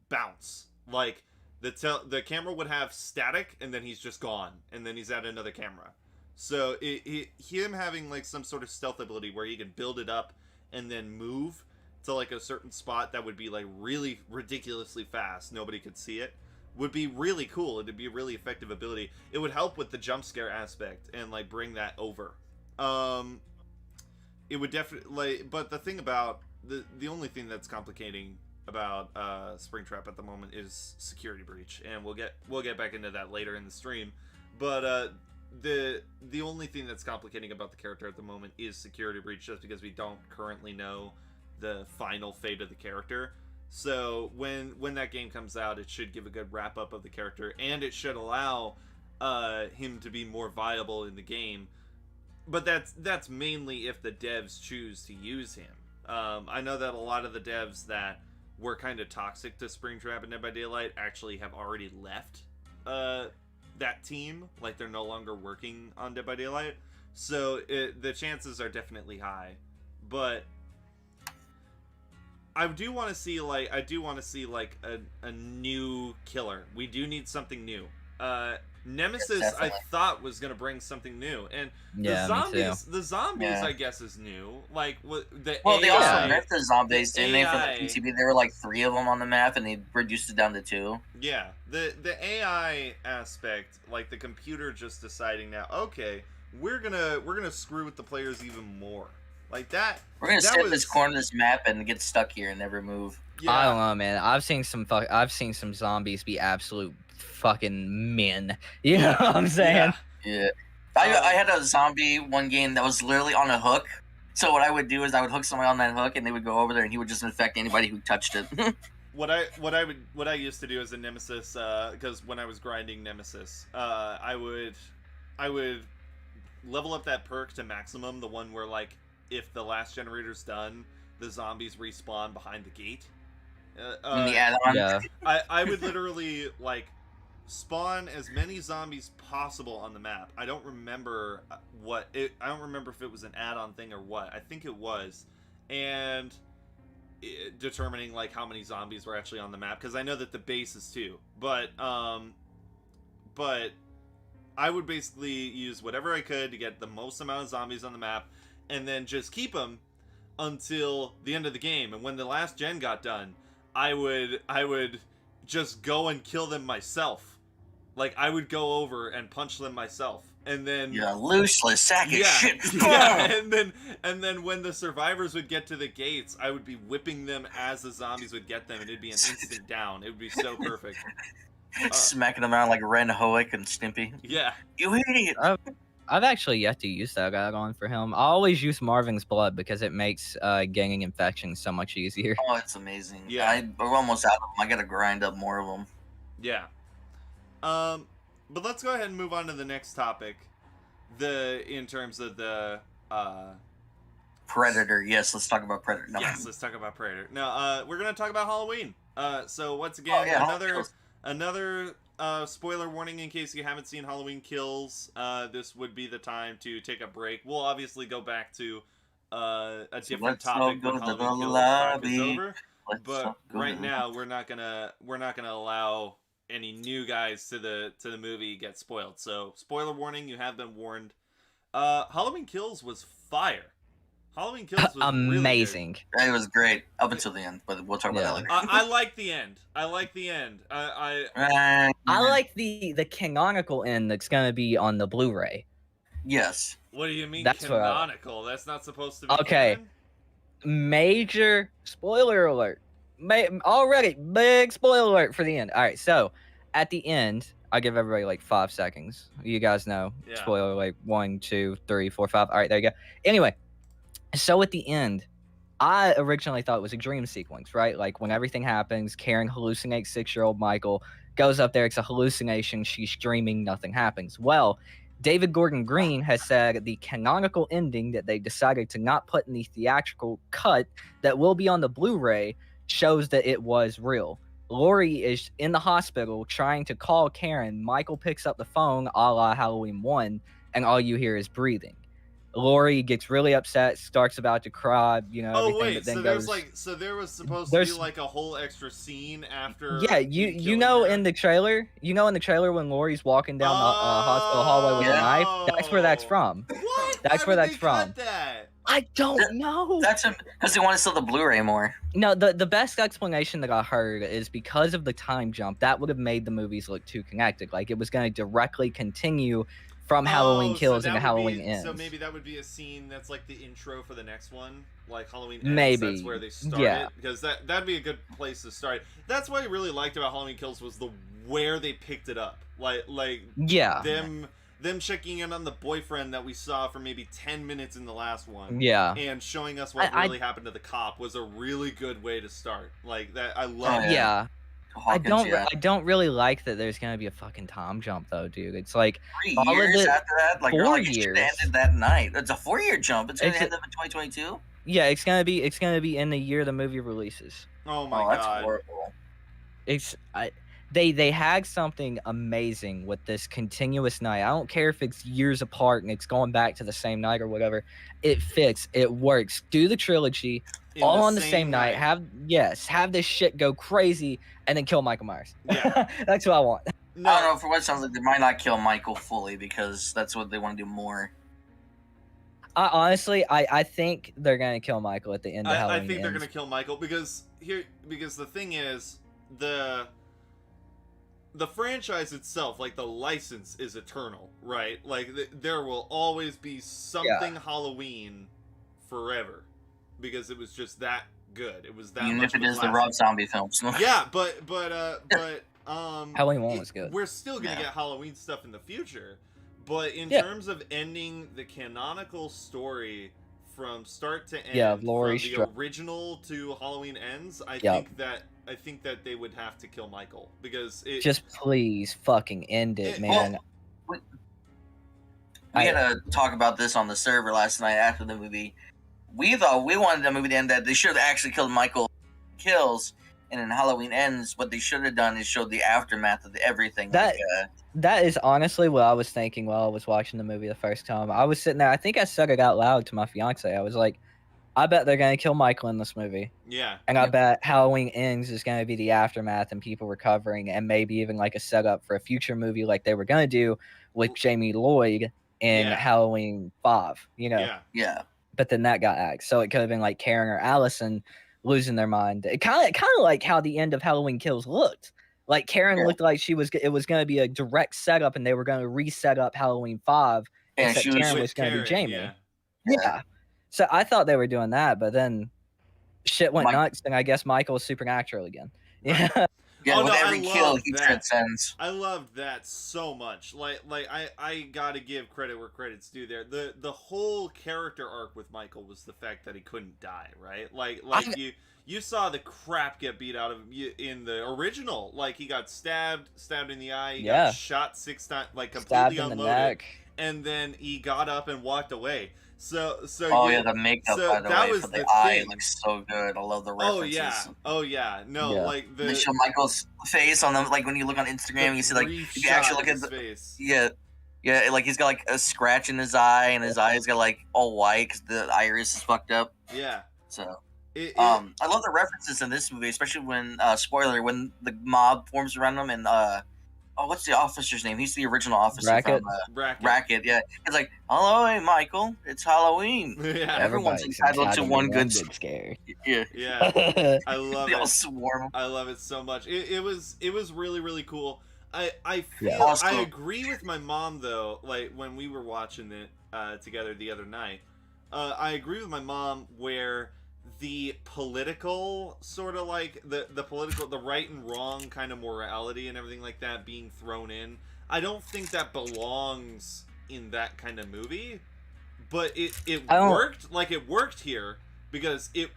bounce, like the camera would have static and then he's just gone and then he's at another camera. So him having like some sort of stealth ability where he can build it up and then move to like a certain spot that would be like really ridiculously fast, nobody could see it, would be really cool. It'd be a really effective ability. It would help with the jump scare aspect and like bring that over. It would definitely, but the thing about the only thing that's complicating about Springtrap at the moment is security breach, and we'll get back into that later in the stream. But the only thing that's complicating about the character at the moment is security breach, just because we don't currently know the final fate of the character. So when that game comes out, it should give a good wrap up of the character, and it should allow him to be more viable in the game. But that's mainly if the devs choose to use him. I know that a lot of the devs that were kind of toxic to Springtrap and Dead by Daylight actually have already left that team. Like, they're no longer working on Dead by Daylight. So the chances are definitely high. But I do want to see like a new killer. We do need something new. Nemesis, Yes, I thought, was gonna bring something new, and Yeah, the zombies, Yeah. I guess, is new. Like the Well, they also AI, nerfed the zombies, didn't they? For the AI. PTB, there were like 3 of them on the map, and they reduced it down to 2. yeah, the AI aspect, like the computer just deciding now, okay, we're gonna screw with the players even more, like that. We're gonna that sit in was- this corner of this map and get stuck here and never move. Yeah, I don't know, man. I've seen some zombies be absolute fucking men. You know what I'm saying? Yeah. I had a zombie one game that was literally on a hook. So what I would do is I would hook somebody on that hook, and they would go over there, and he would just infect anybody who touched it. What I used to do as a Nemesis, because when I was grinding Nemesis, I would level up that perk to maximum, the one where, like, if the last generator's done, the zombies respawn behind the gate. in the add-on. Yeah. I would literally, like, spawn as many zombies possible on the map. I don't remember I don't remember if it was an add-on thing or what. I think it was. And determining like how many zombies were actually on the map, because I know that the base is 2. But I would basically use whatever I could to get the most amount of zombies on the map, and then just keep them until the end of the game. And when the last gen got done, I would just go and kill them myself. Like, I would go over and punch them myself, and then You're a looseless sack of shit. yeah, and then when the survivors would get to the gates, I would be whipping them as the zombies would get them, and it'd be an instant down. It would be so perfect. Smacking them around like Ren, Hoek, and Stimpy. Yeah, You idiot! I've actually yet to use that add-on for him. I always use Marvin's Blood because it makes gaining infections so much easier. Oh, it's amazing. Yeah. We're almost out of them. I gotta grind up more of them. Yeah. But let's go ahead and move on to the next topic. In terms of the Predator. Yes, let's talk about Predator. No. Yes, let's talk about Predator. Now, we're gonna talk about Halloween. So once again, another spoiler warning in case you haven't seen Halloween Kills. This would be the time to take a break. We'll obviously go back to a different topic when Halloween Kills 5 is over. But right now, we're not gonna allow any new guys to the movie get spoiled. So spoiler warning, you have been warned. Halloween Kills was fire. Halloween Kills was amazing. Really it was great up until the end, but we'll talk about that later. I like the end. I like the end. I like the canonical end that's gonna be on the Blu-ray. Yes. What do you mean That's canonical? That's not supposed to be okay. canon? Major spoiler alert. Already big spoiler alert for the end. All right, so at the end, I'll give everybody like 5 seconds. You guys know spoiler alert 1, 2, 3, 4, 5. All right, there you go. Anyway. So at the end, I originally thought it was a dream sequence, right? Like when everything happens, Karen hallucinates 6-year-old Michael, goes up there, it's a hallucination, she's dreaming, nothing happens. Well, David Gordon Green has said the canonical ending that they decided to not put in the theatrical cut that will be on the Blu-ray shows that it was real. Laurie is in the hospital trying to call Karen. Michael picks up the phone a la Halloween 1, and all you hear is breathing. Laurie gets really upset, starts about to cry, everything. Oh wait, but then so there was supposed to be like a whole extra scene after. Yeah, you know in the trailer, when Laurie's walking down the hospital hallway with a knife, that's where that's from. What? That's where that's from. That? I don't know. That's because they want to sell the Blu-ray more. No, the best explanation that I heard is because of the time jump, that would have made the movies look too connected. Like it was going to directly continue from Halloween Kills into Halloween Ends. So maybe that would be a scene that's like the intro for the next one, like Halloween Ends. Maybe that's where they start it, because that'd be a good place to start. That's what I really liked about Halloween Kills was where they picked it up, like them checking in on the boyfriend that we saw for maybe 10 minutes in the last one, and showing us what really happened to the cop was a really good way to start. Like that, I love. Hawkins, I don't really like that there's gonna be a fucking time jump though, dude. It's like 3 years after that, like 4 years. Ended that night. It's a 4-year jump. It's gonna end up in 2022. Yeah, it's gonna be in the year the movie releases. Oh my god, that's horrible. They had something amazing with this continuous night. I don't care if it's years apart and it's going back to the same night or whatever. It fits. It works. Do the trilogy all on the same night. Have this shit go crazy and then kill Michael Myers. Yeah. That's what I want. No. I don't know. For what it sounds like, they might not kill Michael fully because that's what they want to do more. Honestly, I think they're gonna kill Michael at the end of Halloween. I think they're gonna kill Michael because the thing is the franchise itself, like the license, is eternal, right? Like there will always be something Halloween forever because it was just that good. It was that. Even much if it is the Rob Zombie films. Yeah, but Halloween 1 was good. We're still gonna get Halloween stuff in the future, but in terms of ending the canonical story from start to end, from the original to Halloween Ends, I think that they would have to kill Michael because just please fucking end it, man. We had to talk about this on the server last night after the movie. We wanted the movie to end that they should have actually killed Michael Kills, and in Halloween Ends, what they should have done is showed the aftermath of everything. That is honestly what I was thinking while I was watching the movie the first time. I was sitting there. I think I said it out loud to my fiance. I was like, I bet they're going to kill Michael in this movie. Yeah. And I bet Halloween Ends is going to be the aftermath and people recovering and maybe even like a setup for a future movie like they were going to do with Jamie Lloyd in Halloween 5, Yeah. But then that got axed. So it could have been like Karen or Allison losing their mind. It kind of like how the end of Halloween Kills looked. Like Karen looked like it was going to be a direct setup and they were going to reset up Halloween 5 and Karen was going to be Jamie. Yeah. So I thought they were doing that, but then shit went nuts, and I guess Michael was supernatural again. Yeah. Yeah, Oh, with no, every I kill, love he that. transcends. I loved that so much. Like I gotta give credit where credit's due there. The whole character arc with Michael was the fact that he couldn't die, right? Like you saw the crap get beat out of him in the original. Like he got stabbed in the eye, he got shot 6 times, like completely Stabbed in the unloaded, neck. and then he got up and walked away. So The makeup, by the way, for the eye looks so good. I love the references. Oh yeah, no, Yeah. like They show Michael's face on them, like when you look on Instagram, you see like if you actually look at the face. Yeah, like he's got like a scratch in his eye, and his eye's got like all white because the iris is fucked up. Yeah. So, I love the references in this movie, especially when spoiler when the mob forms around him and what's the officer's name? He's the original officer Brackett. from Brackett. Yeah, it's like, hello, hey, Michael, it's Halloween. Yeah, everyone's entitled to one good scare. Yeah, yeah. I love they all it. swarm. I love it so much. It was really, really cool. I feel Yeah. I agree with my mom though. Like when we were watching it together the other night, I agree with my mom where the political sort of like the political, the right and wrong kind of morality and everything like that being thrown in. I don't think that belongs in that kind of movie, but it worked. Like it worked here because it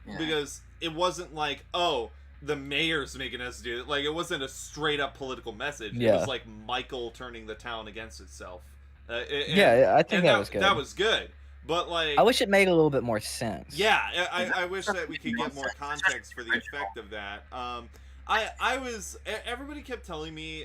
wasn't like, oh, the mayor's making us do it. Like it wasn't a straight up political message. It was like Michael turning the town against itself. I think that was good. That was good. But like, I wish it made a little bit more sense. Yeah, I wish that we could get more context for the effect of that. Everybody kept telling me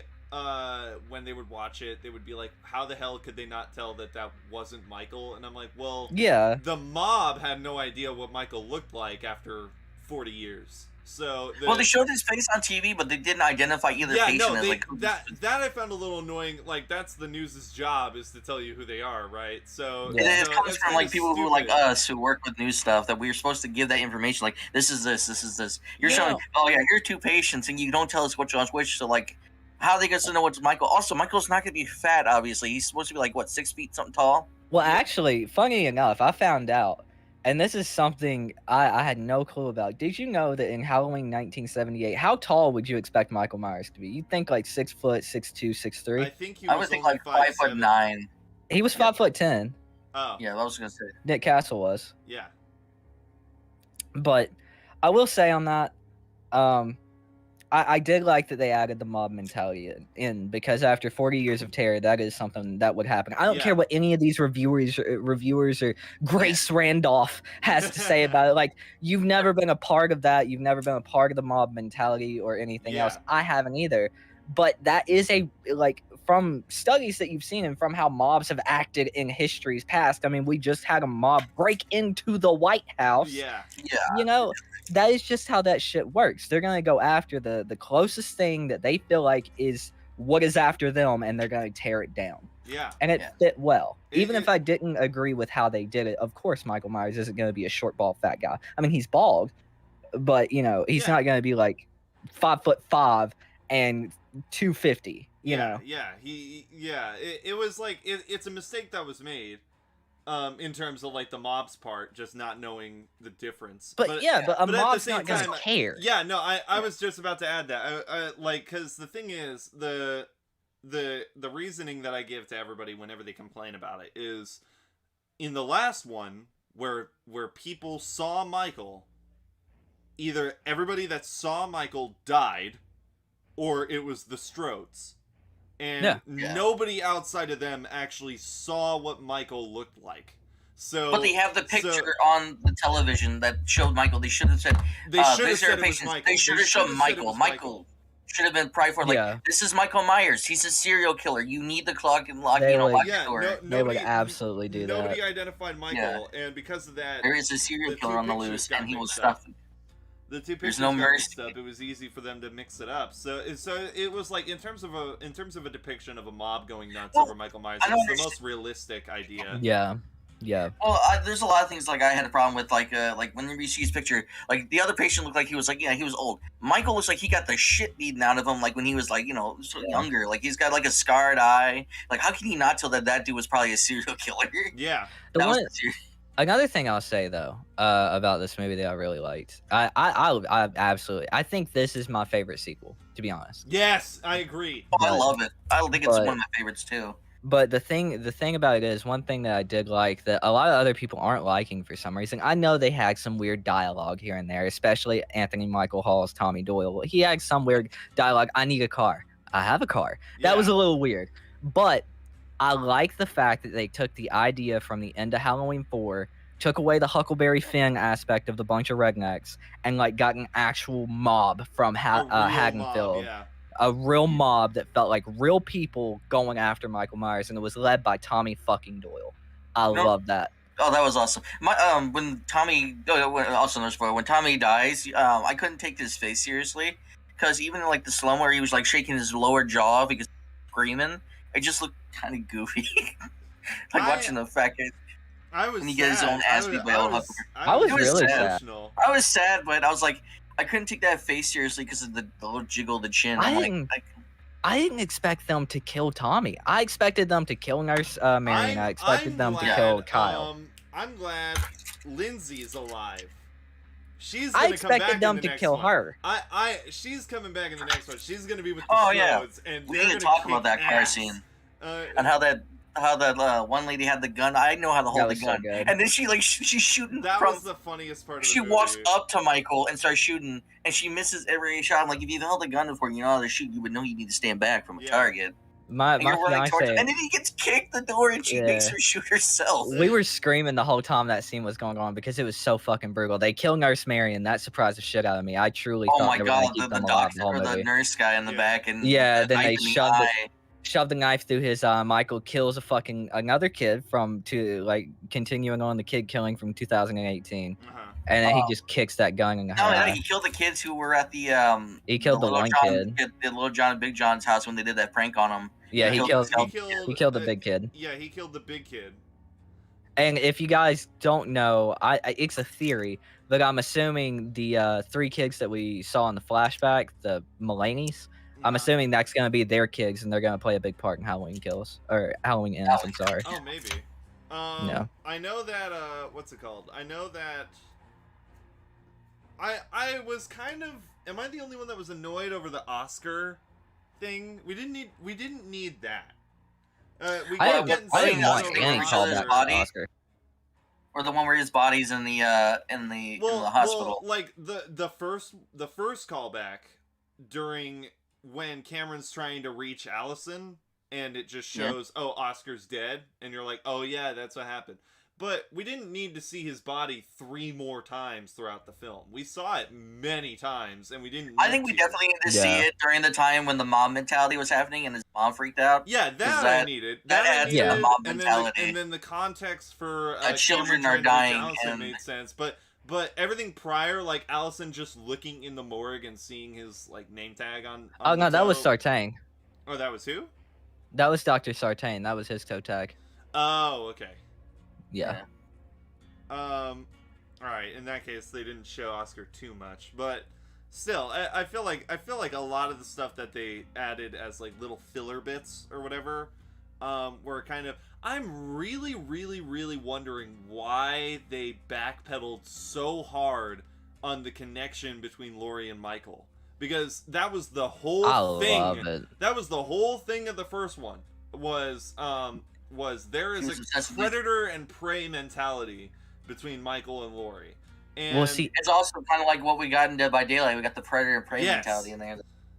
when they would watch it, they would be like, how the hell could they not tell that wasn't Michael? And I'm like, well, yeah, the mob had no idea what Michael looked like after 40 years. So they showed his face on TV, but they didn't identify either patient as like that I found a little annoying. Like that's the news's job, is to tell you who they are, right? So it comes from like people who like us who work with news stuff that we're supposed to give that information. Like this is this. You're showing, oh yeah, here are 2 patients, and you don't tell us which one's which. So like, how are they going to know what's Michael? Also, Michael's not going to be fat. Obviously, he's supposed to be like what 6 feet something tall. Well, actually, funny enough, I found out. And this is something I had no clue about. Did you know that in Halloween 1978, how tall would you expect Michael Myers to be? You'd think like 6 foot, 6'2", 6'3". I think he was would think like 5'9". He was 5'10". Oh. Yeah, I was gonna say. Nick Castle was. Yeah. But I will say on that, I did like that they added the mob mentality in because after 40 years of terror, that is something that would happen. I don't care what any of these reviewers or Grace Randolph has to say about it. Like, you've never been a part of that. You've never been a part of the mob mentality or anything else. I haven't either. But that is from studies that you've seen and from how mobs have acted in history's past. I mean, we just had a mob break into the White House. Yeah. You know, that is just how that shit works. They're going to go after the closest thing that they feel like is what is after them, and they're going to tear it down. Yeah. And it fit well. Even if I didn't agree with how they did it, of course Michael Myers isn't going to be a short, bald, fat guy. I mean, he's bald, but, you know, he's not going to be like 5'5" and 250. You know? Yeah. It was like it's a mistake that was made. In terms of like the mob's part, just not knowing the difference. But a mob's not gonna care. Yeah, no, I was just about to add that. I like, because the thing is, the reasoning that I give to everybody whenever they complain about it is, in the last one where people saw Michael, either everybody that saw Michael died, or it was the Strodes. And nobody outside of them actually saw what Michael looked like. So, but they have the picture on the television that showed Michael. They should have said they should have said it was Michael. They should have shown Michael. Michael should have been probably for like, this is Michael Myers. He's a serial killer. You need the clock and lock. They would absolutely do that. Nobody identified Michael, and because of that, there is a serial killer on the loose, and he was stuffed. The 2 pictures it was easy for them to mix it up. So it was like, in terms of a depiction of a mob going nuts over Michael Myers, it's the most realistic idea. Yeah. Well, there's a lot of things like I had a problem with, like when you see his picture, like the other patient looked like he was like, he was old. Michael looks like he got the shit beaten out of him, like when he was like, younger. Like he's got like a scarred eye. Like how can you not tell that dude was probably a serial killer? Yeah. Another thing I'll say though about this movie that I really liked, I absolutely, I think this is my favorite sequel, to be honest. Yes, I agree. Oh, I But- love it. I think it's but- one of my favorites too. But the thing about it is, one thing that I did like that a lot of other people aren't liking for some reason. I know they had some weird dialogue here and there, especially Anthony Michael Hall's Tommy Doyle. He had some weird dialogue. I need a car. I have a car. That was Yeah. a little weird. But I like the fact that they took the idea from the end of Halloween 4, took away the Huckleberry Finn aspect of the bunch of rednecks, and like got an actual mob from A real mob, Haddonfield. yeah. A real mob that felt like real people going after Michael Myers, and it was led by Tommy fucking Doyle. I No. love that. Oh, that was awesome. When Tommy, also another spoiler, when Tommy dies, I couldn't take his face seriously because even in, like the slow where he was like shaking his lower jaw because he was screaming, it just looked kind of goofy. Watching the fact that I was When he gets his own ass beat by old Huckleberry. I was really sad. emotional. I was sad, but I was like, I couldn't take that face seriously because of the little jiggle of the chin. I'm I didn't expect them to kill Tommy. I expected them to kill Nurse Marion. I expected them to kill Kyle. I'm glad Lindsay's alive. She's I gonna come back expected them in the to next kill one. her. she's coming back in the next one. She's gonna be with the Oh, yeah. Schmoes, and We they're need to gonna talk about kick that car ass. scene. Uh, and how that one lady had the gun. I know how to That hold the was so gun. good. And then she's shooting that from. was the funniest part of the She movie. walks up to Michael and starts shooting, and she misses every shot. I'm like, if you held the gun before you know how to shoot, you would know you need to stand back from a Yeah. target. My And you're running towards her, fiance, and then he gets kicked the door, and she makes Yeah. her shoot herself. we were screaming the whole time that scene was going on because it was so fucking brutal. They killed Nurse Marion. That surprised the shit out of me. I truly Oh thought my they were gonna god, keep the them alive doctor the whole or the movie. nurse guy in the Yeah. back, and Yeah, the then knife they in the shoved it- eye. Shoved the knife through his Michael kills another kid to like continuing on the kid killing from 2018, Uh-huh. and then he Oh. just kicks that gun in the Not only that, eye. he killed the kids who were at the He killed the Little one John, kid. the Little John and Big John's house when they did that prank on him. Yeah, he killed himself. he killed the big kid. Yeah, he killed the big kid. And if you guys don't know, it's a theory, but I'm assuming the 3 kids that we saw in the flashback, the Mulaney's, I'm Uh-huh. assuming that's gonna be their kids, and they're gonna play a big part in Halloween Kills or Halloween Ends. I'm sorry. Oh, maybe. No. I know that. What's it called? I know that. I was kind of. Am I the only one that was annoyed over the Oscar thing? We didn't need that. We I got didn't, getting I didn't Oscar want over any Oscar. callback to Body. Oscar. Or the one where his body's in the hospital. Well, like the first callback during when Cameron's trying to reach Allison, and it just Yeah. shows, oh, Oscar's dead, and you're like, oh yeah, that's what happened. But we didn't need to see his body 3 more times throughout the film. We saw it many times, and we didn't. I need think we to. definitely need to see Yeah. it during the time when the mom mentality was happening and his mom freaked out. Yeah, that I that- needed. that I adds to the needed, mob and mentality. then the context for Children Cameron are trying to reach dying, Allison and- made sense, but everything prior, like Allison just looking in the morgue and seeing his like name tag on Oh no, the that was toe. Sartain. Oh, that was who? That was Dr. Sartain. That was his toe tag. Oh, okay. Yeah. All right. In that case, they didn't show Oscar too much, but still, I feel like a lot of the stuff that they added as like little filler bits or whatever, were kind of. I'm really, really, really wondering why they backpedaled so hard on the connection between Laurie and Michael, because that was the whole I thing. love it. That was the whole thing of the first one. Was there is He was a obsessed with- predator and prey mentality between Michael and Laurie. And Well, see, It's also kind of like what we got in Dead by Daylight. We got the predator and prey Yes. mentality in there.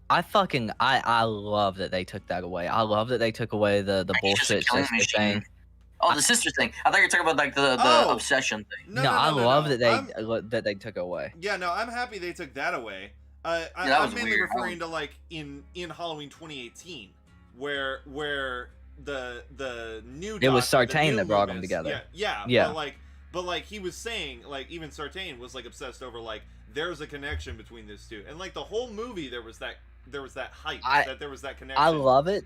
I love that they took that away. I love that they took away the He's just a bullshit killing sister machine. thing. Oh, the sister thing. I thought you were talking about like the Oh. obsession thing. No, I love no. that they took it away. Yeah, no, I'm happy they took that away. that I'm was mainly weird. referring to like in Halloween 2018, where the new It was Doctor, the Sartain new that brought them Loomis- together. Yeah. Yeah. But like he was saying, like even Sartain was like obsessed over like there's a connection between these two, and like the whole movie there was that hype that there was that connection. I love it.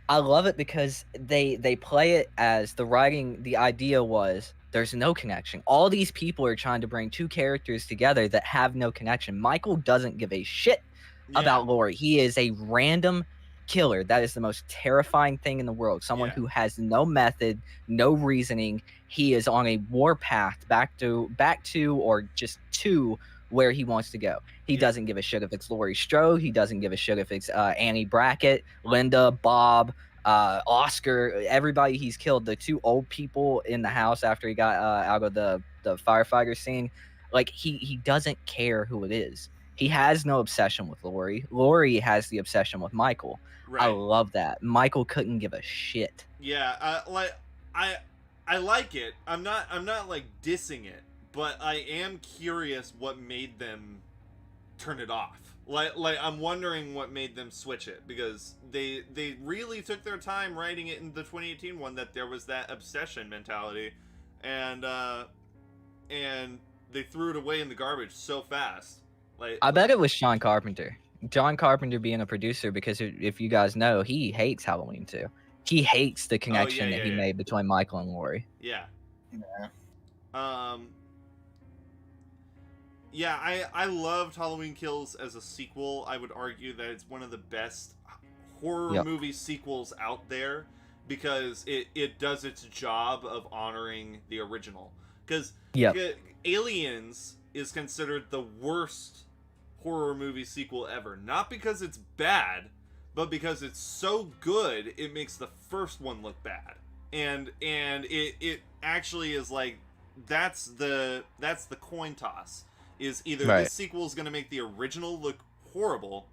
I love it because they play it as the writing. The idea was there's no connection. All these people are trying to bring 2 characters together that have no connection. Michael doesn't give a shit Yeah. about Laurie. He is a random killer. That is the most terrifying thing in the world. Someone Yeah. who has no method, no reasoning, he is on a warpath back to or just to where he wants to go. He doesn't give a shit if it's Laurie Strode. He doesn't give a shit if it's Annie Brackett, Linda, Bob, Oscar, everybody he's killed. The 2 old people in the house after he got out of the firefighter scene. Like, he doesn't care who it is. He has no obsession with Laurie. Laurie has the obsession with Michael. Right. I love that. Michael couldn't give a shit. Yeah, I like it. I'm not like dissing it, but I am curious what made them turn it off. Like I'm wondering what made them switch it, because they really took their time writing it in the 2018 one, that there was that obsession mentality, and they threw it away in the garbage so fast. I bet it was John Carpenter. John Carpenter being a producer, because if you guys know, he hates Halloween 2. He hates the connection that he made between Michael and Laurie. Yeah. Yeah. Yeah, I loved Halloween Kills as a sequel. I would argue that it's one of the best horror movie sequels out there, because it does its job of honoring the original. Because Aliens is considered the worst horror movie sequel ever. Not because it's bad, but because it's so good, it makes the first one look bad. And it actually is like, that's the coin toss. Is either this sequel is going to make the original look horrible,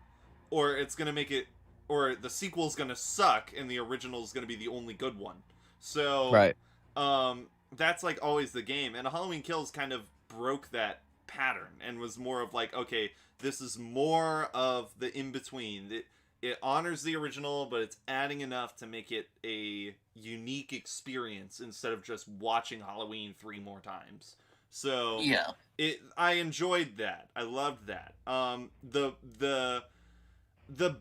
or it's going to make it, or the sequel is going to suck and the original is going to be the only good one. So that's like always the game. And Halloween Kills kind of broke that pattern and was more of like, okay, this is more of the in-between. It honors the original, but it's adding enough to make it a unique experience instead of just watching Halloween 3 more times. So yeah, I enjoyed that. I loved that. The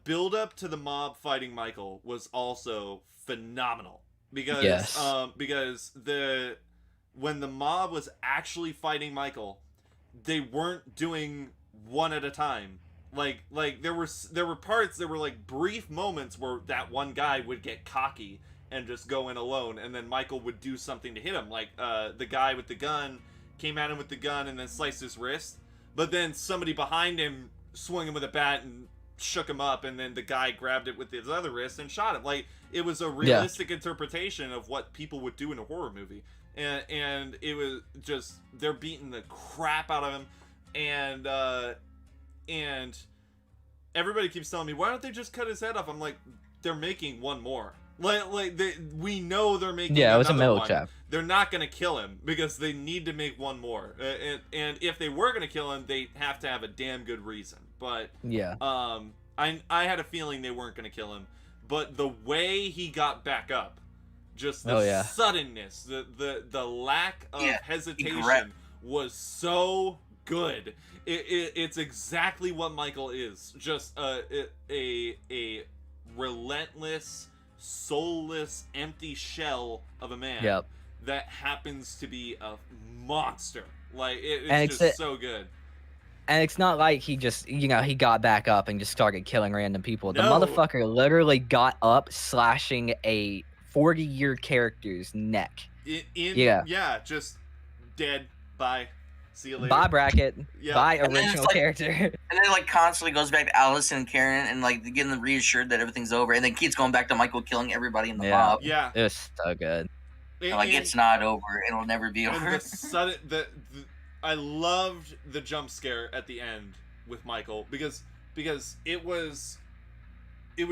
build up to the mob fighting Michael was also phenomenal, because when the mob was actually fighting Michael, they weren't doing one at a time. Like there were parts, there were like brief moments where that one guy would get cocky and just go in alone, and then Michael would do something to hit him. Like the guy with the gun came at him with the gun and then sliced his wrist, but then somebody behind him swung him with a bat and shook him up, and then the guy grabbed it with his other wrist and shot him. Like, it was a realistic interpretation of what people would do in a horror movie, and it was just, they're beating the crap out of him, and everybody keeps telling me, why don't they just cut his head off? I'm like, they're making one more. We know they're making it was a another middle one. chap. They're not going to kill him, because they need to make one more. And if they were going to kill him, they have to have a damn good reason. But I had a feeling they weren't going to kill him. But the way he got back up, just the suddenness, the lack of hesitation was so good. It's exactly what Michael is. Just a relentless, soulless, empty shell of a man that happens to be a monster. Like, it's just so good. And it's not like he just, he got back up and just started killing random people. The No. motherfucker literally got up, slashing a 40-year character's neck. Just dead. Bye. See you later. Bye, Brackett. Yeah. Bye, And then it's original like- character. and then like constantly goes back to Allison and Karen and like getting them reassured that everything's over, and then keeps going back to Michael killing everybody in the mob. Yeah. It was so good. And, like, it's not over. It'll never be And over. the sudden, I loved the jump scare at the end with Michael, because it was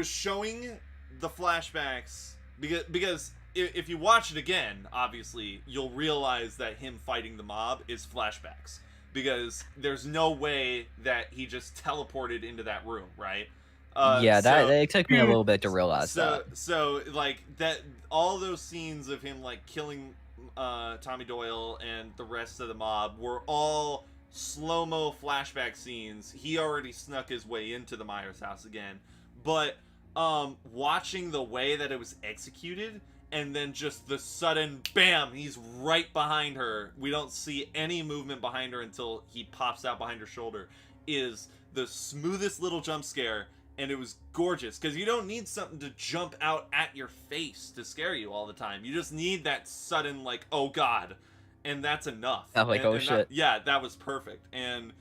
showing the flashbacks, because if you watch it again, obviously you'll realize that him fighting the mob is flashbacks, because there's no way that he just teleported into that room, right? It took me a little bit to realize that. So like that, all those scenes of him like killing Tommy Doyle and the rest of the mob were all slow-mo flashback scenes. He already snuck his way into the Myers house again, but watching the way that it was executed, and then just the sudden bam, he's right behind her, we don't see any movement behind her until he pops out behind her shoulder, is the smoothest little jump scare and it was gorgeous because you don't need something to jump out at your face to scare you all the time. You just need that sudden like, oh god, and that's enough. I'm like, oh shit. That was perfect. And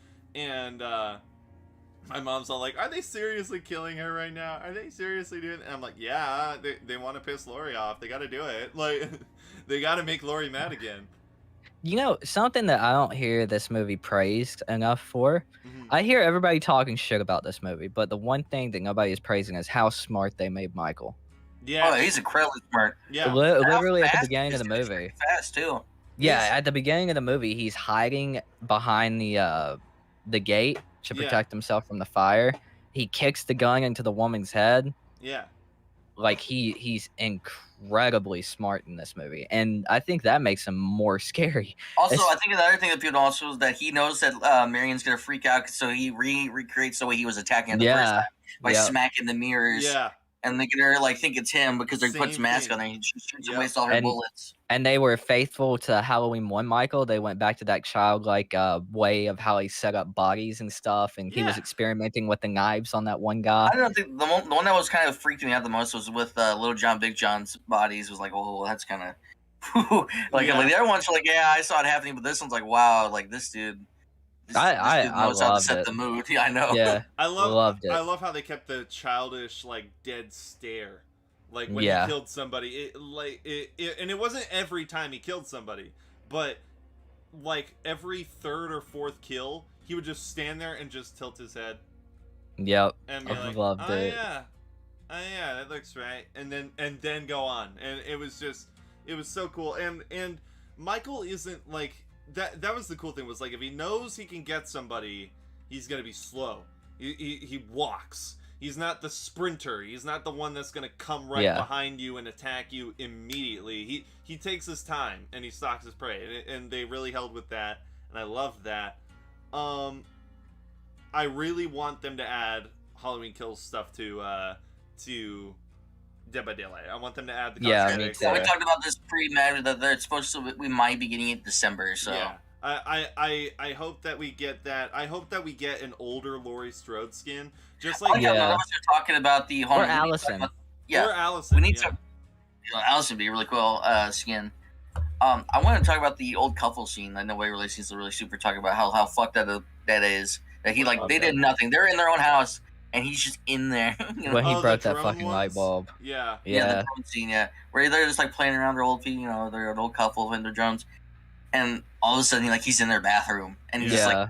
my mom's all like, are they seriously killing her right now? Are they seriously doing it? And I'm like, yeah, they want to piss Lori off. They got to do it. Like, they got to make Lori mad again. You know, something that I don't hear this movie praised enough for. I hear everybody talking shit about this movie, but the one thing that nobody is praising is how smart they made Michael. Yeah. Oh, he's incredibly smart. Yeah. Literally at the Fast beginning of the he's movie. Fast too. Yeah, Yes. at the beginning of the movie, he's hiding behind the gate to Yeah. protect himself from the fire. He kicks the gun into the woman's head. Yeah. Like he's incredibly smart in this movie, and I think that makes him more scary. Also, It's- I think another thing that people also is that he knows that Marion's gonna freak out, so he recreates the way he was attacking her the first time by smacking the mirrors. Yeah. And they can like think it's him because they put his mask on there. He shoots and wastes all her And- bullets. And they were faithful to Halloween 1 Michael. They went back to that childlike way of how he set up bodies and stuff, and he was Yeah. experimenting with the knives on that one guy. I don't think the one that was kind of freaked me out the most was with Little John, Big John's bodies. Was like, oh, that's kind of like Yeah. like the other ones were like, yeah, I saw it happening, but this one's like, wow, like this dude. This dude I knows how to loved set it. the mood. Yeah, I know. Yeah, I loved it. I love how they kept the childish, like, dead stare. Like, when Yeah. he killed somebody, and it wasn't every time he killed somebody, but, like, every third or fourth kill, he would just stand there and just tilt his head Yep. and be I like, loved oh it. yeah, that looks right, and then go on, and it was so cool, and Michael isn't, like, that was the cool thing, was, like, if he knows he can get somebody, he's gonna be slow. He walks. He's not the sprinter. He's not the one that's gonna come right behind you and attack you immediately. He takes his time and he stalks his prey, and they really held with that, and I loved that. I really want them to add Halloween Kills stuff to Dead by Daylight. I want them to add the cosmetics. me Yeah, we too. talked about this pre-med that they're supposed to. We might be getting it in December. So Yeah. I hope that we get that. I hope that we get an older Laurie Strode skin, just like yeah, none of us are talking about the Or Allison. Yeah, or Allison. we need yeah. to. Allison would be a really cool skin. I want to talk about the old couple scene. I know Way really seems to really super talk about how fucked that is. That he like they did nothing. They're in their own house and he's just in there. You know? When he Oh, broke the that drone fucking light ones? bulb. Yeah. Yeah, the drone scene. Yeah, where they're just like playing around their old, their old couple in their drones, and all of a sudden he's in their bathroom and he's just like.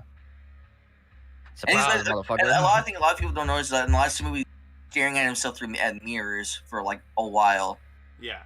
And he's Surprise, like, motherfucker. and I think a lot of people don't notice that in the last movie, staring at himself through mirrors for like a while. Yeah.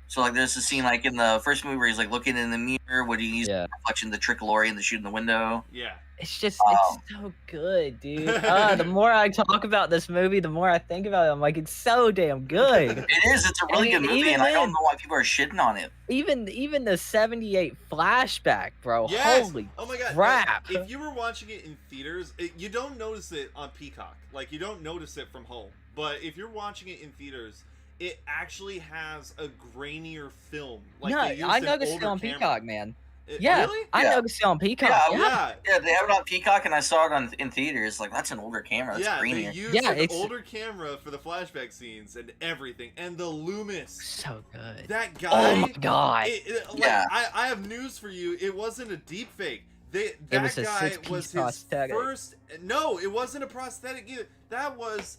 So like, there's a scene like in the first movie where he's like looking in the mirror, where he uses the reflection to trick Laurie and the shoot in the window. Yeah. It's just, it's so good, dude. The more I talk about this movie, the more I think about it. I'm like, it's so damn good. It is. It's a really good movie, and I don't know why people are shitting on it. Even the 78 flashback, bro. Yes. Holy Oh my god. crap. If you were watching it in theaters, you don't notice it on Peacock. Like, you don't notice it from home. But if you're watching it in theaters, it actually has a grainier film. Like, no, they used I an noticed it older on camera. Peacock, man. Yeah. Really? I noticed it on Peacock. Yeah, they have it on Peacock, and I saw it in theaters. Like, that's an older camera. That's They grainier. used an older camera for the flashback scenes and everything. And the Loomis. So good. That guy. Oh my god. I have news for you. It wasn't a deep fake. That was a guy 6-piece was his prosthetic. first. No, it wasn't a prosthetic either. That was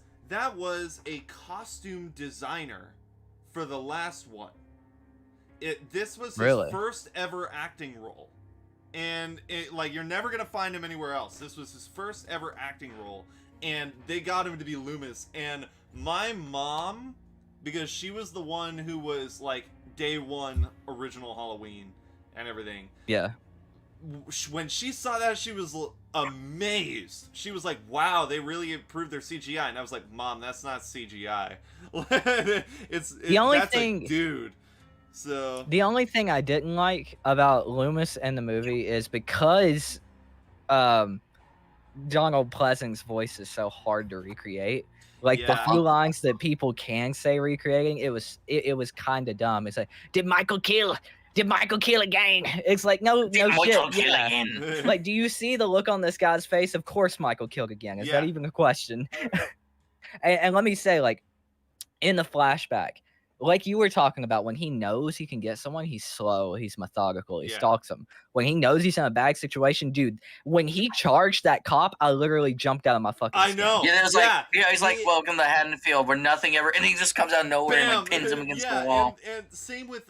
a costume designer for the last one. This was his first ever acting role, and you're never gonna find him anywhere else. This was his first ever acting role, and they got him to be Loomis. And my mom, because she was the one who was like day one original Halloween and everything. Yeah. When she saw that, she was amazed. She was like, "Wow, they really improved their CGI." And I was like, "Mom, that's not CGI. That's a dude." So the only thing I didn't like about Loomis in the movie is because Donald Pleasant's voice is so hard to recreate. Like the few lines that people can say recreating, it was kind of dumb. It's like, did Michael kill again? It's like, no shit. Yeah. Like, do you see the look on this guy's face? Of course Michael killed again. Is that even a question? And let me say, like, in the flashback, like you were talking about, when he knows he can get someone, he's slow, he's methodical, he Yeah. stalks them. When he knows he's in a bad situation, dude, when he charged that cop, I literally jumped out of my fucking I skin. know. Yeah, there's Yeah. he's like, welcome to Haddonfield, where nothing ever, and he just comes out of nowhere and like pins him against the wall. And same with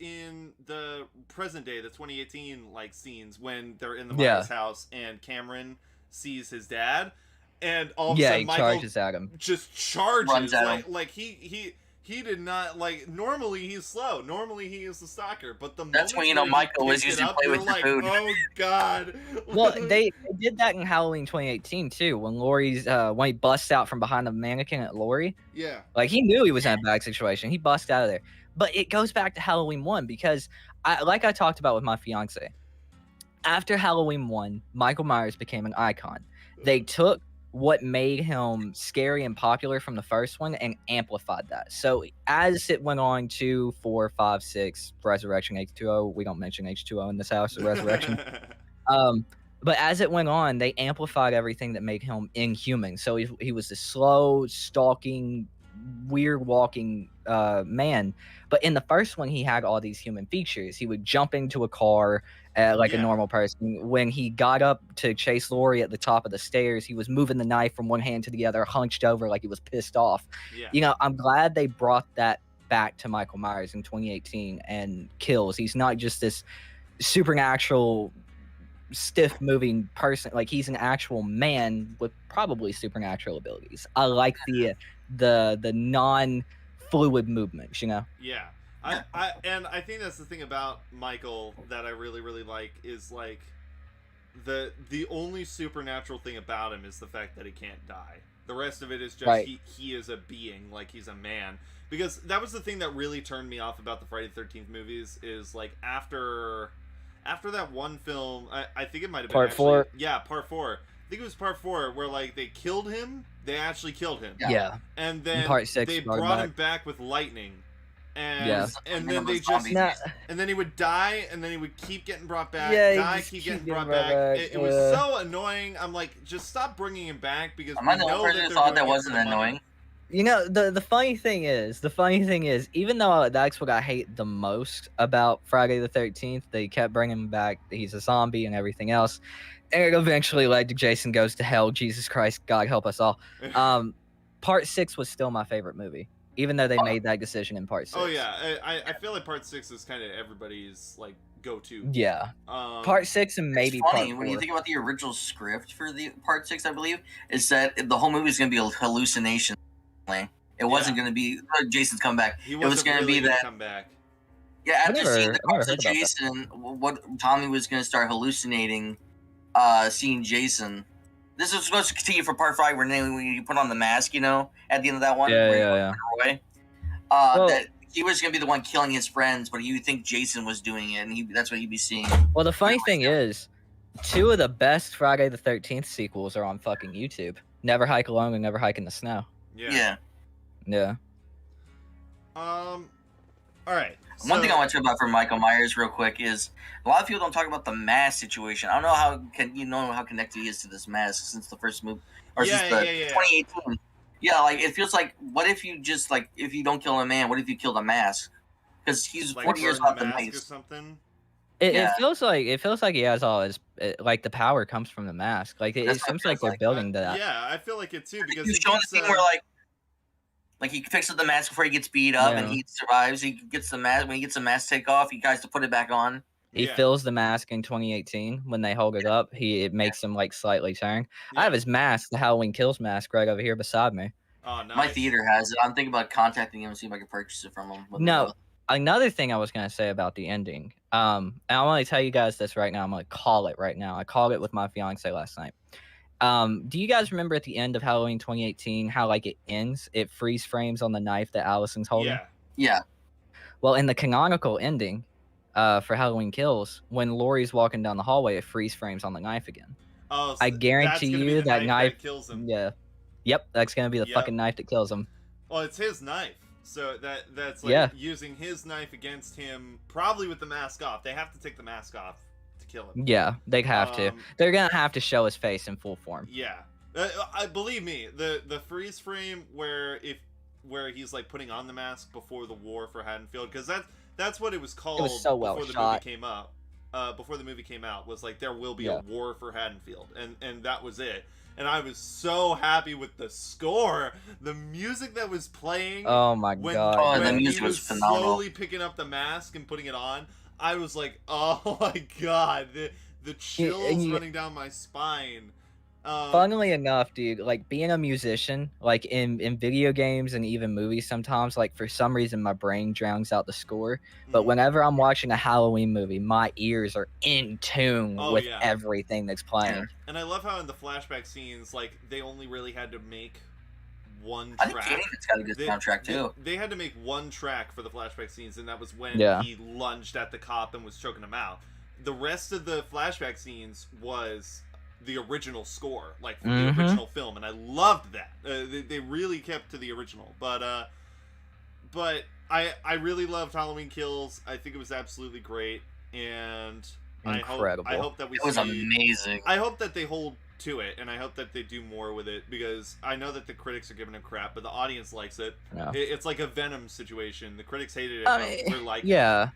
in the present day, the 2018 like scenes when they're in the Myers house and Cameron sees his dad, and all of a sudden he Michael charges at him. just charges Runs at him. like he did not like. Normally he's slow. Normally he is the stalker. But That's when you know Michael was using play with your food. Oh God. Well, they did that in Halloween 2018 too. When Laurie's when he busts out from behind the mannequin at Laurie, Yeah. like he knew he was in a bad situation. He busts out of there. But it goes back to Halloween 1 because, like I talked about with my fiance, after Halloween 1, Michael Myers became an icon. They took what made him scary and popular from the first one and amplified that. So as it went on to 4, 5, 6, Resurrection, H2O, we don't mention H2O in this house, so Resurrection. But as it went on, they amplified everything that made him inhuman. So he was this slow, stalking, weird walking man. But in the first one, he had all these human features. He would jump into a car like a normal person. When he got up to chase Laurie at the top of the stairs, he was moving the knife from one hand to the other, hunched over like he was pissed off. Yeah. You know, I'm glad they brought that back to Michael Myers in 2018 and Kills. He's not just this supernatural, stiff moving person. Like, he's an actual man with probably supernatural abilities. I like the non-fluid movements, you know? Yeah. I think that's the thing about Michael that I really, really like is like the only supernatural thing about him is the fact that he can't die. The rest of it is just he is a being, like he's a man. Because that was the thing that really turned me off about the Friday the 13th movies is like after that one film, I think it might have been Part 4. Yeah, part 4. I think it was part 4 where like they killed him. They actually killed him. Yeah. And then Part 6 they brought him back with lightning. And then they just and then he would die, and then he would keep getting brought back. Keep getting brought back. It was so annoying. I'm like, just stop bringing him back because I'm not the only person who thought that wasn't annoying. You know, the funny thing is, even though that's what I hate the most about Friday the 13th, they kept bringing him back. He's a zombie and everything else, and it eventually led to Jason Goes to Hell. Jesus Christ, God help us all. Part 6 was still my favorite movie, even though they made that decision in Part 6. Oh yeah, I feel like Part 6 is kind of everybody's like go-to. Yeah. Part 6 and maybe it's funny Part 4. when you think about the original script for the Part 6, I believe, is that the whole movie is going to be a hallucination. It wasn't going to be Jason's comeback. It was going to be that. Come back. Yeah, after seeing the parts of Jason, what Tommy was going to start hallucinating, seeing Jason. This was supposed to continue for Part 5, where when you put on the mask, you know, at the end of that one. Yeah. That he was going to be the one killing his friends, but you think Jason was doing it, and that's what he'd be seeing. Well, the funny thing is, 2 of the best Friday the 13th sequels are on fucking YouTube. Never Hike Alone and Never Hike in the Snow. Yeah. All right. One thing I want to talk about for Michael Myers real quick is a lot of people don't talk about the mask situation. I don't know how connected he is to this mask since the first movie or since the 2018. Yeah, like it feels like what if you just like if you don't kill a man, what if you kill the mask? Because he's like 40 years off old the mask or mask. something. It feels like he has all his like the power comes from the mask. Like it seems like they're building that. Yeah, I feel like it too because he's showing the thing where like he fixes the mask before he gets beat up and he survives. He gets the mask when he gets the mask take off. He tries to put it back on. He fills the mask in 2018 when they hold it up. It makes him like slightly turn. I have his mask, the Halloween Kills mask, right over here beside me. Oh, nice. My theater has it. I'm thinking about contacting him and see if I can purchase it from him. No, another thing I was gonna say about the ending. And I want to tell you guys this right now. I'm gonna call it right now. I called it with my fiance last night. Do you guys remember at the end of Halloween 2018 how like it ends? It freeze frames on the knife that Allison's holding. Yeah. Well, in the canonical ending, for Halloween Kills, when Laurie's walking down the hallway, it freeze frames on the knife again. Oh, so I guarantee you that knife that kills him. Yeah. Yep, that's gonna be the fucking knife that kills him. Well, it's his knife, so that's like using his knife against him, probably with the mask off. They have to take the mask off to kill him. Yeah, they have to. They're gonna have to show his face in full form. Yeah, I believe me, the freeze frame where he's like putting on the mask before the war for Haddonfield, because that's what it was called. It was so well before the shot. movie came out. Before the movie came out, was like there will be Yeah. a war for Haddonfield, and that was it. And I was so happy with the score, the music that was playing. Oh my when, god. Oh, when the he music was phenomenal. slowly picking up the mask and putting it on, I was like, oh my god, the chills running down my spine. Funnily enough, dude, like being a musician, like in video games and even movies sometimes, like for some reason my brain drowns out the score. But whenever I'm watching a Halloween movie, my ears are in tune with everything that's playing. And I love how in the flashback scenes, like they only really had to make one I track. think it's got a good soundtrack too. They had to make one track for the flashback scenes, and that was when he lunged at the cop and was choking him out. The rest of the flashback scenes was the original score, like from the original film, and I loved that. They really kept to the original, but I really loved Halloween Kills. I think it was absolutely great, and incredible. I hope that it was amazing. I hope that they hold to it, and I hope that they do more with it, because I know that the critics are giving it crap, but the audience likes it. Yeah. It's like a Venom situation. The critics hated it, but we're like, yeah.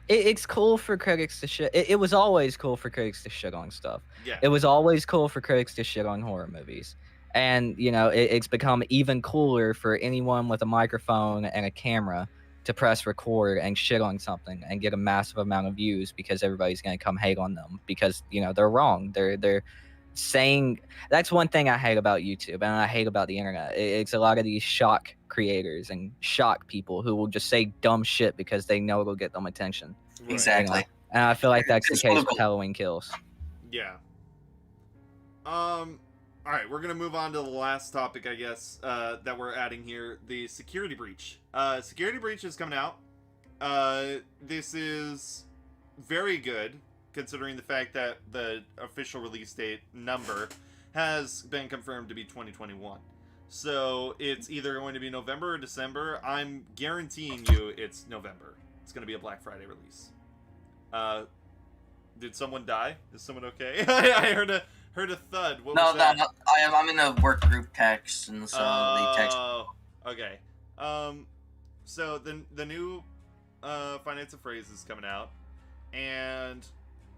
It's cool for critics to shit. It was always cool for critics to shit on stuff. Yeah. It was always cool for critics to shit on horror movies. And, you know, it's become even cooler for anyone with a microphone and a camera to press record and shit on something and get a massive amount of views, because everybody's going to come hate on them because, you know, they're wrong. They're saying... That's one thing I hate about YouTube and I hate about the internet. It's a lot of these shock creators and shock people who will just say dumb shit because they know it'll get them attention. Right. Exactly. You know? And I feel like that's the It's case political. with Halloween Kills. Yeah. All right, we're gonna move on to the last topic, I guess, that we're adding here: the security breach. Security breach is coming out. This is very good, considering the fact that the official release date number has been confirmed to be 2021. So it's either going to be November or December. I'm guaranteeing you it's November. It's going to be a Black Friday release. Did someone die? Is someone okay? I heard a thud. What was that? No. I'm in a work group text, and so they text. Oh, okay. So the new Finance of Phrase is coming out, and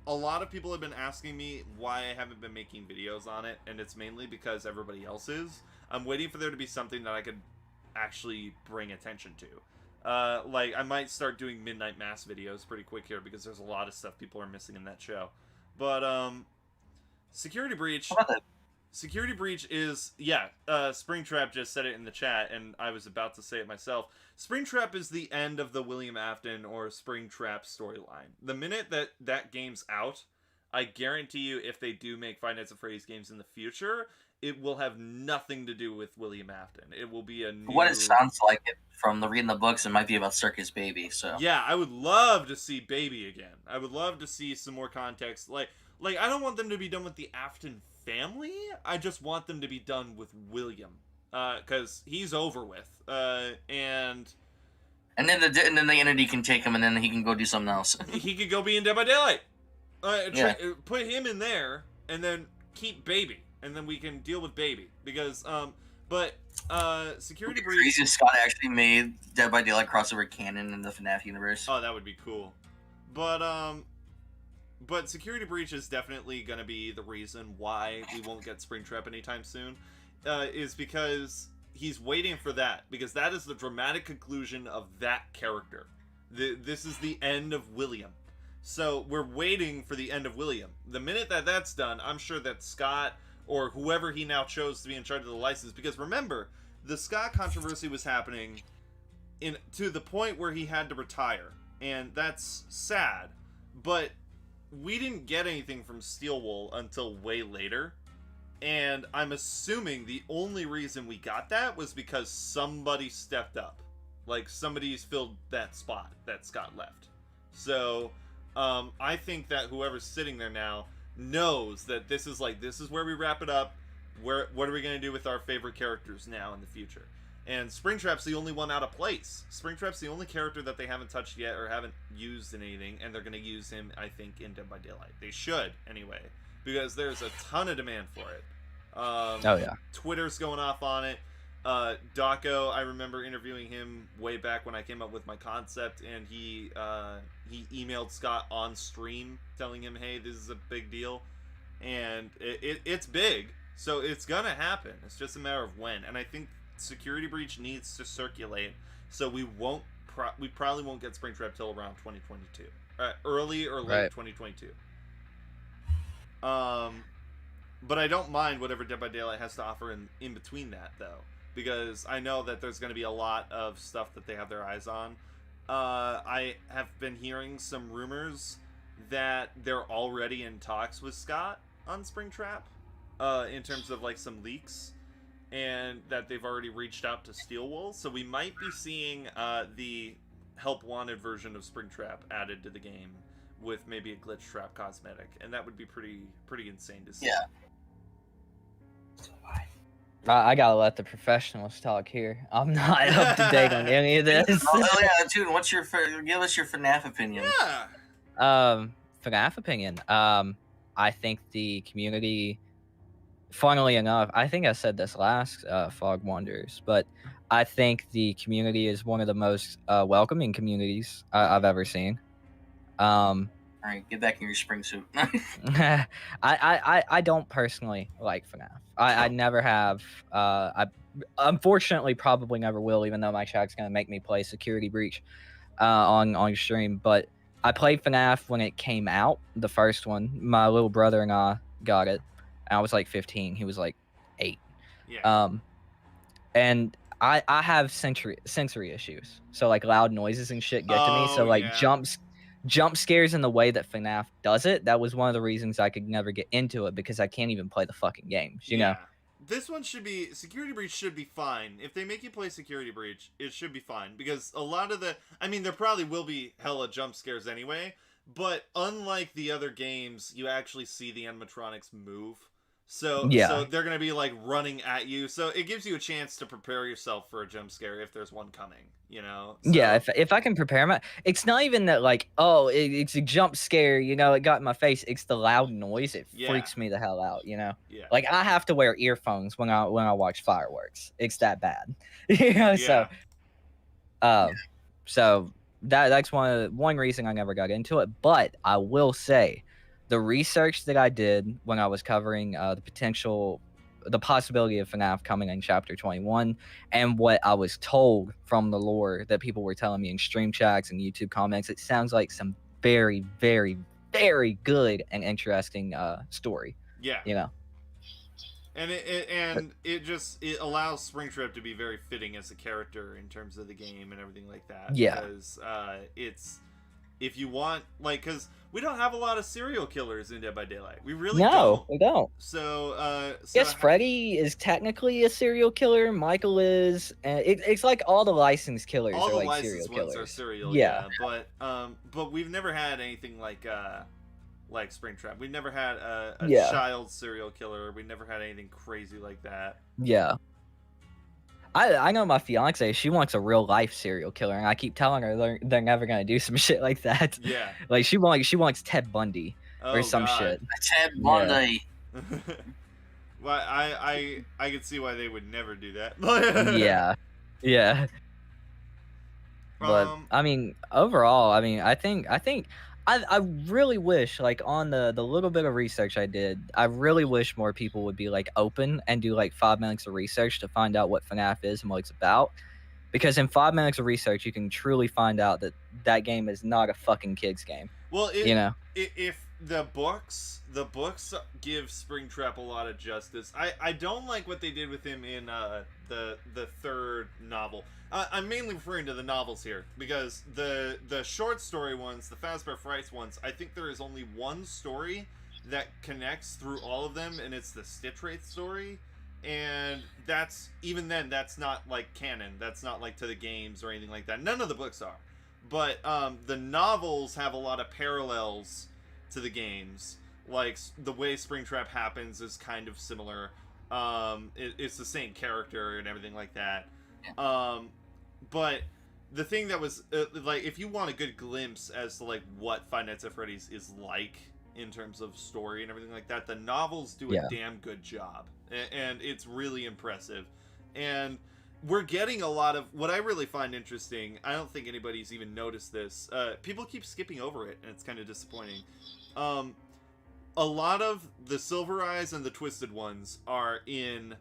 a lot of people have been asking me why I haven't been making videos on it, and it's mainly because everybody else is. I'm waiting for there to be something that I could actually bring attention to. Like, I might start doing Midnight Mass videos pretty quick here, because there's a lot of stuff people are missing in that show. But, Security Breach... How about that? Security Breach is... Yeah, Springtrap just said it in the chat, and I was about to say it myself. Springtrap is the end of the William Afton or Springtrap storyline. The minute that game's out, I guarantee you, if they do make Five Nights at Freddy's games in the future, it will have nothing to do with William Afton. It will be a new... What it sounds like it from reading the books, it might be about Circus Baby. So yeah, I would love to see Baby again. I would love to see some more context. Like I don't want them to be done with the Afton family. I just want them to be done with William, because he's over with. And then the entity can take him, and then he can go do something else. he could go be in Dead by Daylight. Yeah. Put him in there, and then keep Baby, and then we can deal with Baby, because Security Breach... Crazy if Scott actually made Dead by Daylight crossover canon in the FNAF universe. Oh, that would be cool. But Security Breach is definitely going to be the reason why we won't get Springtrap anytime soon, is because he's waiting for that, because that is the dramatic conclusion of that character. This is the end of William. So we're waiting for the end of William. The minute that's done, I'm sure that Scott, or whoever he now chose to be in charge of the license, because remember, the Scott controversy was happening to the point where he had to retire, and that's sad, but we didn't get anything from Steelwool until way later, and I'm assuming the only reason we got that was because somebody stepped up. Like, somebody's filled that spot that Scott left. So, I think that whoever's sitting there now knows that this is where we wrap it up. What are we going to do with our favorite characters now in the future? And Springtrap's the only one out of place. Springtrap's the only character that they haven't touched yet or haven't used in anything, and they're going to use him, I think, in Dead by Daylight. They should, anyway, because there's a ton of demand for it. Oh yeah. Twitter's going off on it. Daco, I remember interviewing him way back when I came up with my concept, and he emailed Scott on stream telling him, "Hey, this is a big deal," and it's big, so it's gonna happen. It's just a matter of when. And I think Security Breach needs to circulate, so we probably won't get Springtrap till around 2022, early or late 2022. But I don't mind whatever Dead by Daylight has to offer in between that, though, because I know that there's going to be a lot of stuff that they have their eyes on. I have been hearing some rumors that they're already in talks with Scott on Springtrap, in terms of like some leaks, and that they've already reached out to Steelwool. So we might be seeing the Help Wanted version of Springtrap added to the game with maybe a glitch trap cosmetic, and that would be pretty insane to see. Yeah. I gotta let the professionals talk here. I'm not up to date on any of this. Oh yeah, Tooten, give us your FNAF opinion. Yeah. FNAF opinion. I think the community, funnily enough, I think I said this last Fog Wanderers, but I think the community is one of the most welcoming communities I've ever seen. All right, get back in your spring suit. I don't personally like FNAF. I never have. I unfortunately probably never will, even though my chat's gonna make me play Security Breach on stream. But I played FNAF when it came out, the first one. My little brother and I got it. And I was like 15. He was like 8. Yeah. And I have sensory issues. So like loud noises and shit get to me. So like yeah. jump scares in the way that FNAF does it, that was one of the reasons I could never get into it, because I can't even play the fucking games, you know? This one should be, Security Breach should be fine. If they make you play Security Breach, it should be fine, because a lot of I mean, there probably will be hella jump scares anyway, but unlike the other games, you actually see the animatronics move. So they're going to be like running at you. So it gives you a chance to prepare yourself for a jump scare if there's one coming, you know? So, yeah, if I can prepare it's not even that like, oh, it's a jump scare, you know, it got in my face. It's the loud noise. It freaks me the hell out, you know? Yeah. Like I have to wear earphones when I watch fireworks. It's that bad. You know, yeah. so that's one reason I never got into it. But I will say, the research that I did when I was covering the possibility of FNAF coming in Chapter 21, and what I was told from the lore that people were telling me in stream chats and YouTube comments, it sounds like some very, very, very good and interesting story. Yeah. You know? And it allows Springtrap to be very fitting as a character in terms of the game and everything like that. Yeah. Because it's, if you want, like, because we don't have a lot of serial killers in Dead by Daylight. We really don't. No, we don't. So yes, Freddy is technically a serial killer. Michael is. It's like all the licensed killers all are the like licensed serial ones killers. are serial, Yeah. But we've never had anything like Springtrap. We've never had a child serial killer. We never had anything crazy like that. Yeah. I know my fiance, she wants a real life serial killer, and I keep telling her they're never gonna do some shit like that. Yeah. Like she wants Ted Bundy or some shit. Ted Bundy. Yeah. Well, I can see why they would never do that. Yeah. Yeah. But I mean, overall, I mean, I think I really wish, like, on the little bit of research I did, I really wish more people would be like open and do like 5 minutes of research to find out what FNAF is and what it's about. Because in 5 minutes of research, you can truly find out that game is not a fucking kids game. Well, you know, if the books give Springtrap a lot of justice. I don't like what they did with him in the third novel. I'm mainly referring to the novels here, because the short story ones, the Fazbear Frights ones, I think there is only one story that connects through all of them, and it's the Stitch Wraith story. And that's not like canon. That's not like to the games or anything like that. None of the books are. But the novels have a lot of parallels to the games. Like, the way Springtrap happens is kind of similar. It's the same character and everything like that. But the thing that was, like, if you want a good glimpse as to, like, what Five Nights at Freddy's is like in terms of story and everything like that. The novels do Yeah. a damn good job, and it's really impressive. And we're getting a lot of what I really find interesting. I don't think anybody's even noticed this. People keep skipping over it, and it's kind of disappointing. A lot of the Silver Eyes and the Twisted Ones are in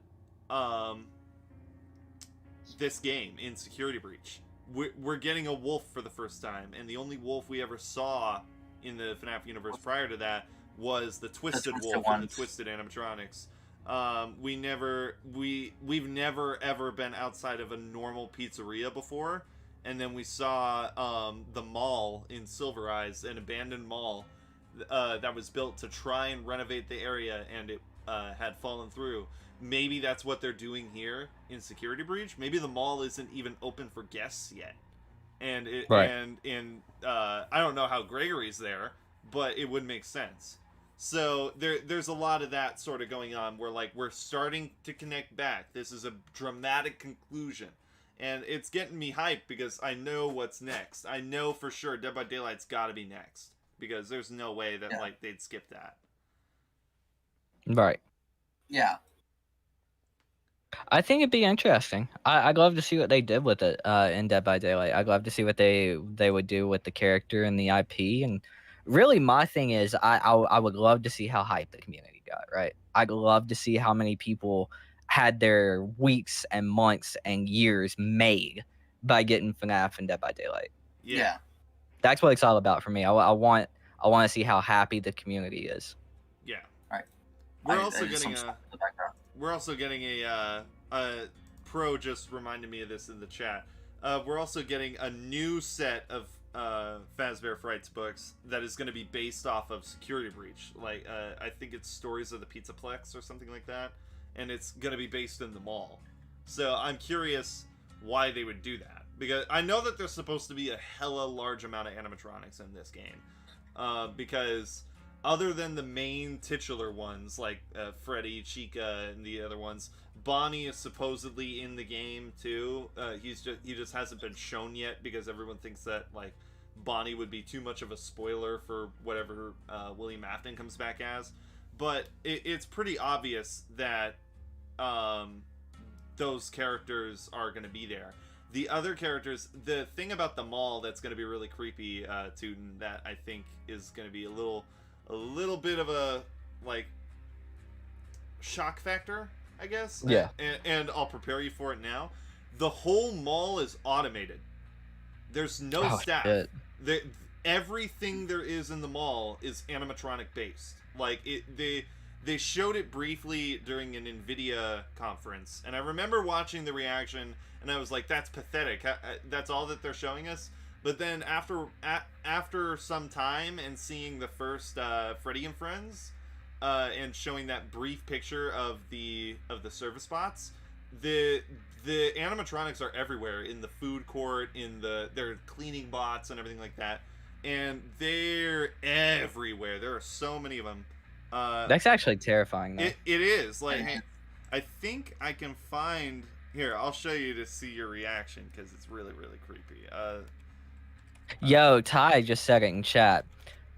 this game, in Security Breach. We're getting a wolf for the first time, and the only wolf we ever saw in the FNAF universe prior to that was the Twisted Wolf and the Twisted animatronics. We've never ever been outside of a normal pizzeria before, and then we saw the mall in Silver Eyes, an abandoned mall that was built to try and renovate the area, and it had fallen through. Maybe that's what they're doing here in Security Breach. Maybe the mall isn't even open for guests yet, and I don't know how Gregory's there, but it would make sense. So there's a lot of that sort of going on where like we're starting to connect back. This is a dramatic conclusion, and it's getting me hyped because I know what's next. I know for sure Dead by Daylight's got to be next because there's no way that like they'd skip that. Right. Yeah. I think it'd be interesting. I'd love to see what they did with it in Dead by Daylight. I'd love to see what they would do with the character and the IP. And really, my thing is, I would love to see how hyped the community got. Right? I'd love to see how many people had their weeks and months and years made by getting FNAF and Dead by Daylight. Yeah. That's what it's all about for me. I want to see how happy the community is. Yeah. All right. We're also getting a Pro just reminded me of this in the chat. We're also getting a new set of Fazbear Frights books that is going to be based off of Security Breach. Like, I think it's Stories of the Pizzaplex or something like that. And it's going to be based in the mall. So I'm curious why they would do that. Because I know that there's supposed to be a hella large amount of animatronics in this game. Because other than the main titular ones, like Freddy, Chica, and the other ones, Bonnie is supposedly in the game too. He just hasn't been shown yet because everyone thinks that like Bonnie would be too much of a spoiler for whatever William Afton comes back as. But it's pretty obvious that those characters are going to be there. The other characters, the thing about the mall that's going to be really creepy, Tooten, that I think is going to be a little bit of a like shock factor, I guess. Yeah. And I'll prepare you for it now. The whole mall is automated. There's no staff. Everything there is in the mall is animatronic based. Like they showed it briefly during an NVIDIA conference, and I remember watching the reaction, and I was like, "That's pathetic. That's all that they're showing us." But then after some time and seeing the first Freddy and Friends, and showing that brief picture of the service bots, the animatronics are everywhere in the food court, they're cleaning bots and everything like that, and they're everywhere. There are so many of them. That's actually terrifying, though. It is. Like, hey, I think I can find... Here, I'll show you to see your reaction, because it's really, really creepy. Yo, Ty just said it in chat.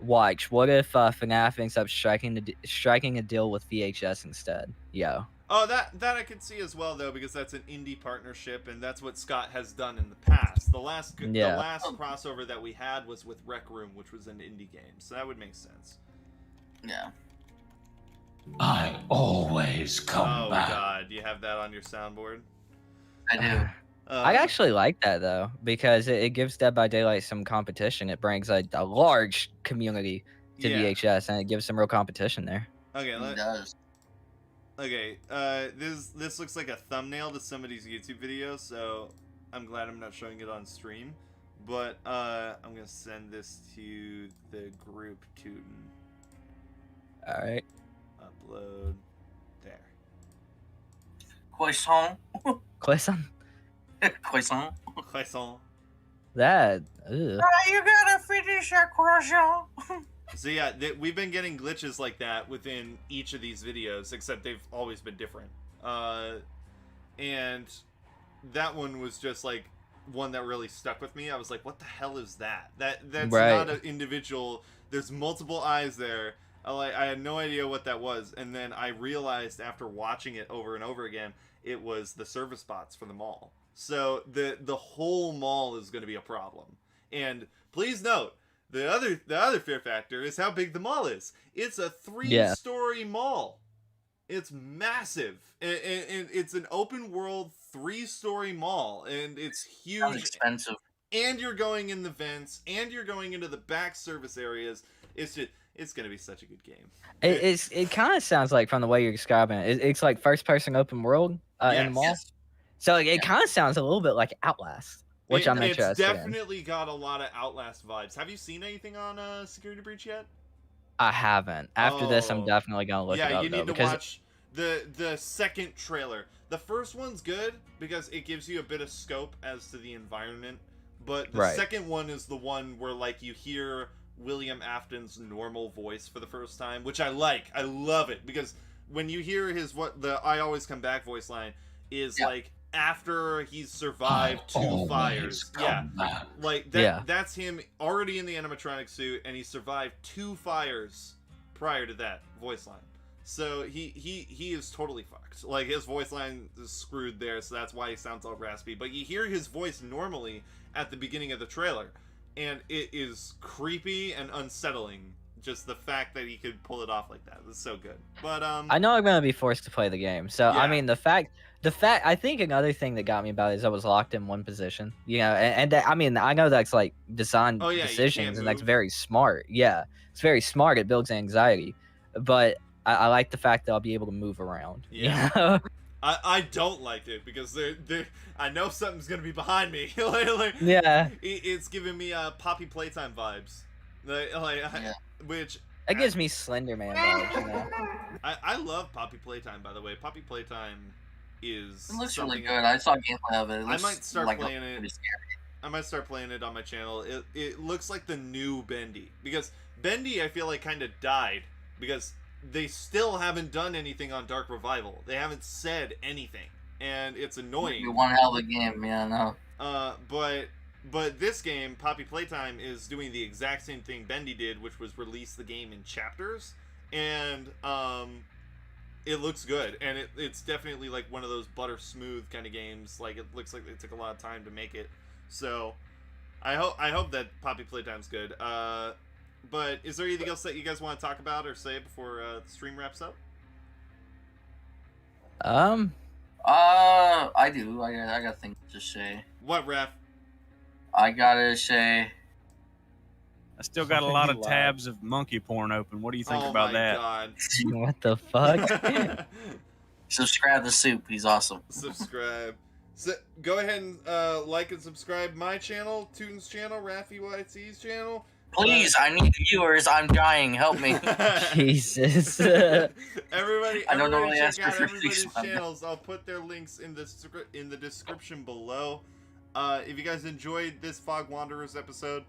Watch, what if FNAF ends up striking a deal with VHS instead? Yo. Oh, that I could see as well, though, because that's an indie partnership, and that's what Scott has done in the past. The last crossover that we had was with Rec Room, which was an indie game, so that would make sense. Yeah. I always come back. Oh god, do you have that on your soundboard? I do. I actually like that, though, because it gives Dead by Daylight some competition. It brings a large community to VHS, and it gives some real competition there. Okay, It does. Okay, this looks like a thumbnail to somebody's YouTube video, so I'm glad I'm not showing it on stream. But I'm gonna send this to the group Tooten. Alright. Upload. There. Croissant. Croissant. Croissant. Croissant. That. Ugh. You gotta finish a croissant. So yeah, we've been getting glitches like that within each of these videos, except they've always been different. And that one was just like one that really stuck with me. I was like, what the hell is that? That's right. not an individual. There's multiple eyes there, I had no idea what that was, and then I realized after watching it over and over again, it was the service bots for the mall. So the whole mall is going to be a problem. And please note, the other fear factor is how big the mall is. It's a 3-story mall. It's massive, and it's an open world 3-story mall, and it's huge. Sounds expensive. And you're going in the vents, and you're going into the back service areas. It's gonna be such a good game. It kind of sounds like, from the way you're describing it, it's like first person open world in the mall. Yes. So it kind of sounds a little bit like Outlast, which I'm interested It's in. definitely got a lot of Outlast vibes. Have you seen anything on Security Breach yet? I haven't. After this, I'm definitely gonna look it up. Yeah, you need though, to watch the second trailer. The first one's good because it gives you a bit of scope as to the environment, but the second one is the one where like you hear William Afton's normal voice for the first time, which I like. I love it because when you hear his I always come back voice line is like after he's survived 2 fires. Like that that's him already in the animatronic suit, and he survived 2 fires prior to that voice line. So he is totally fucked. Like his voice line is screwed there, so that's why he sounds all raspy. But you hear his voice normally at the beginning of the trailer, and it is creepy and unsettling. Just the fact that he could pull it off like that is so good. But I know I'm gonna be forced to play the game. So I mean, the fact I think another thing that got me about it is I was locked in one position. You know, and that, I mean, I know that's like design decisions, and that's very smart. Yeah, it's very smart. It builds anxiety, but I like the fact that I'll be able to move around. Yeah. You know? I don't like it because I know something's gonna be behind me. It's giving me Poppy Playtime vibes. Which it gives me Slender Man vibes. You know? I love Poppy Playtime, by the way. Poppy Playtime is It looks really good. I saw gameplay of it. I might start playing it. I might start playing it on my channel. It looks like the new Bendy, because Bendy I feel like kind of died because they still haven't done anything on Dark Revival. They haven't said anything, and it's annoying. It'd be one hell of a game, yeah, no. But this game, Poppy Playtime, is doing the exact same thing Bendy did, which was release the game in chapters, and it looks good, and it's definitely like one of those butter smooth kind of games. Like it looks like it took a lot of time to make it. So I hope that Poppy Playtime's good. But is there anything else that you guys want to talk about or say before the stream wraps up? I do. I got things to say. What, Raph? I gotta say, I still got a lot of tabs of monkey porn open. What do you think about that? God. What the fuck? Subscribe to Soup. He's awesome. Subscribe. So, go ahead and like and subscribe my channel, Tooten's channel, RaphyYT's channel. Please, I need viewers. I'm dying. Help me. Jesus. Everybody, I don't normally check ask out for everybody's free. channels. I'll put their links in the description below. If you guys enjoyed this Fog Wanderers episode,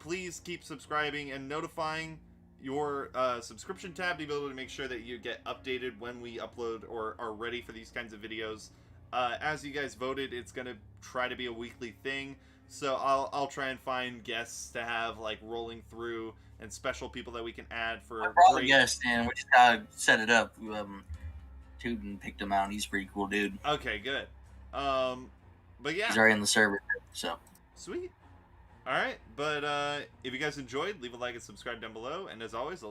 please keep subscribing and notifying your subscription tab to be able to make sure that you get updated when we upload or are ready for these kinds of videos. As you guys voted, it's gonna try to be a weekly thing. So I'll try and find guests to have like rolling through and special people that we can add for. I brought a guest in. We just gotta set it up. Tooten picked him out. He's a pretty cool dude. Okay, good. But yeah, he's already in the server. So sweet. All right, but if you guys enjoyed, leave a like and subscribe down below. And as always, I'll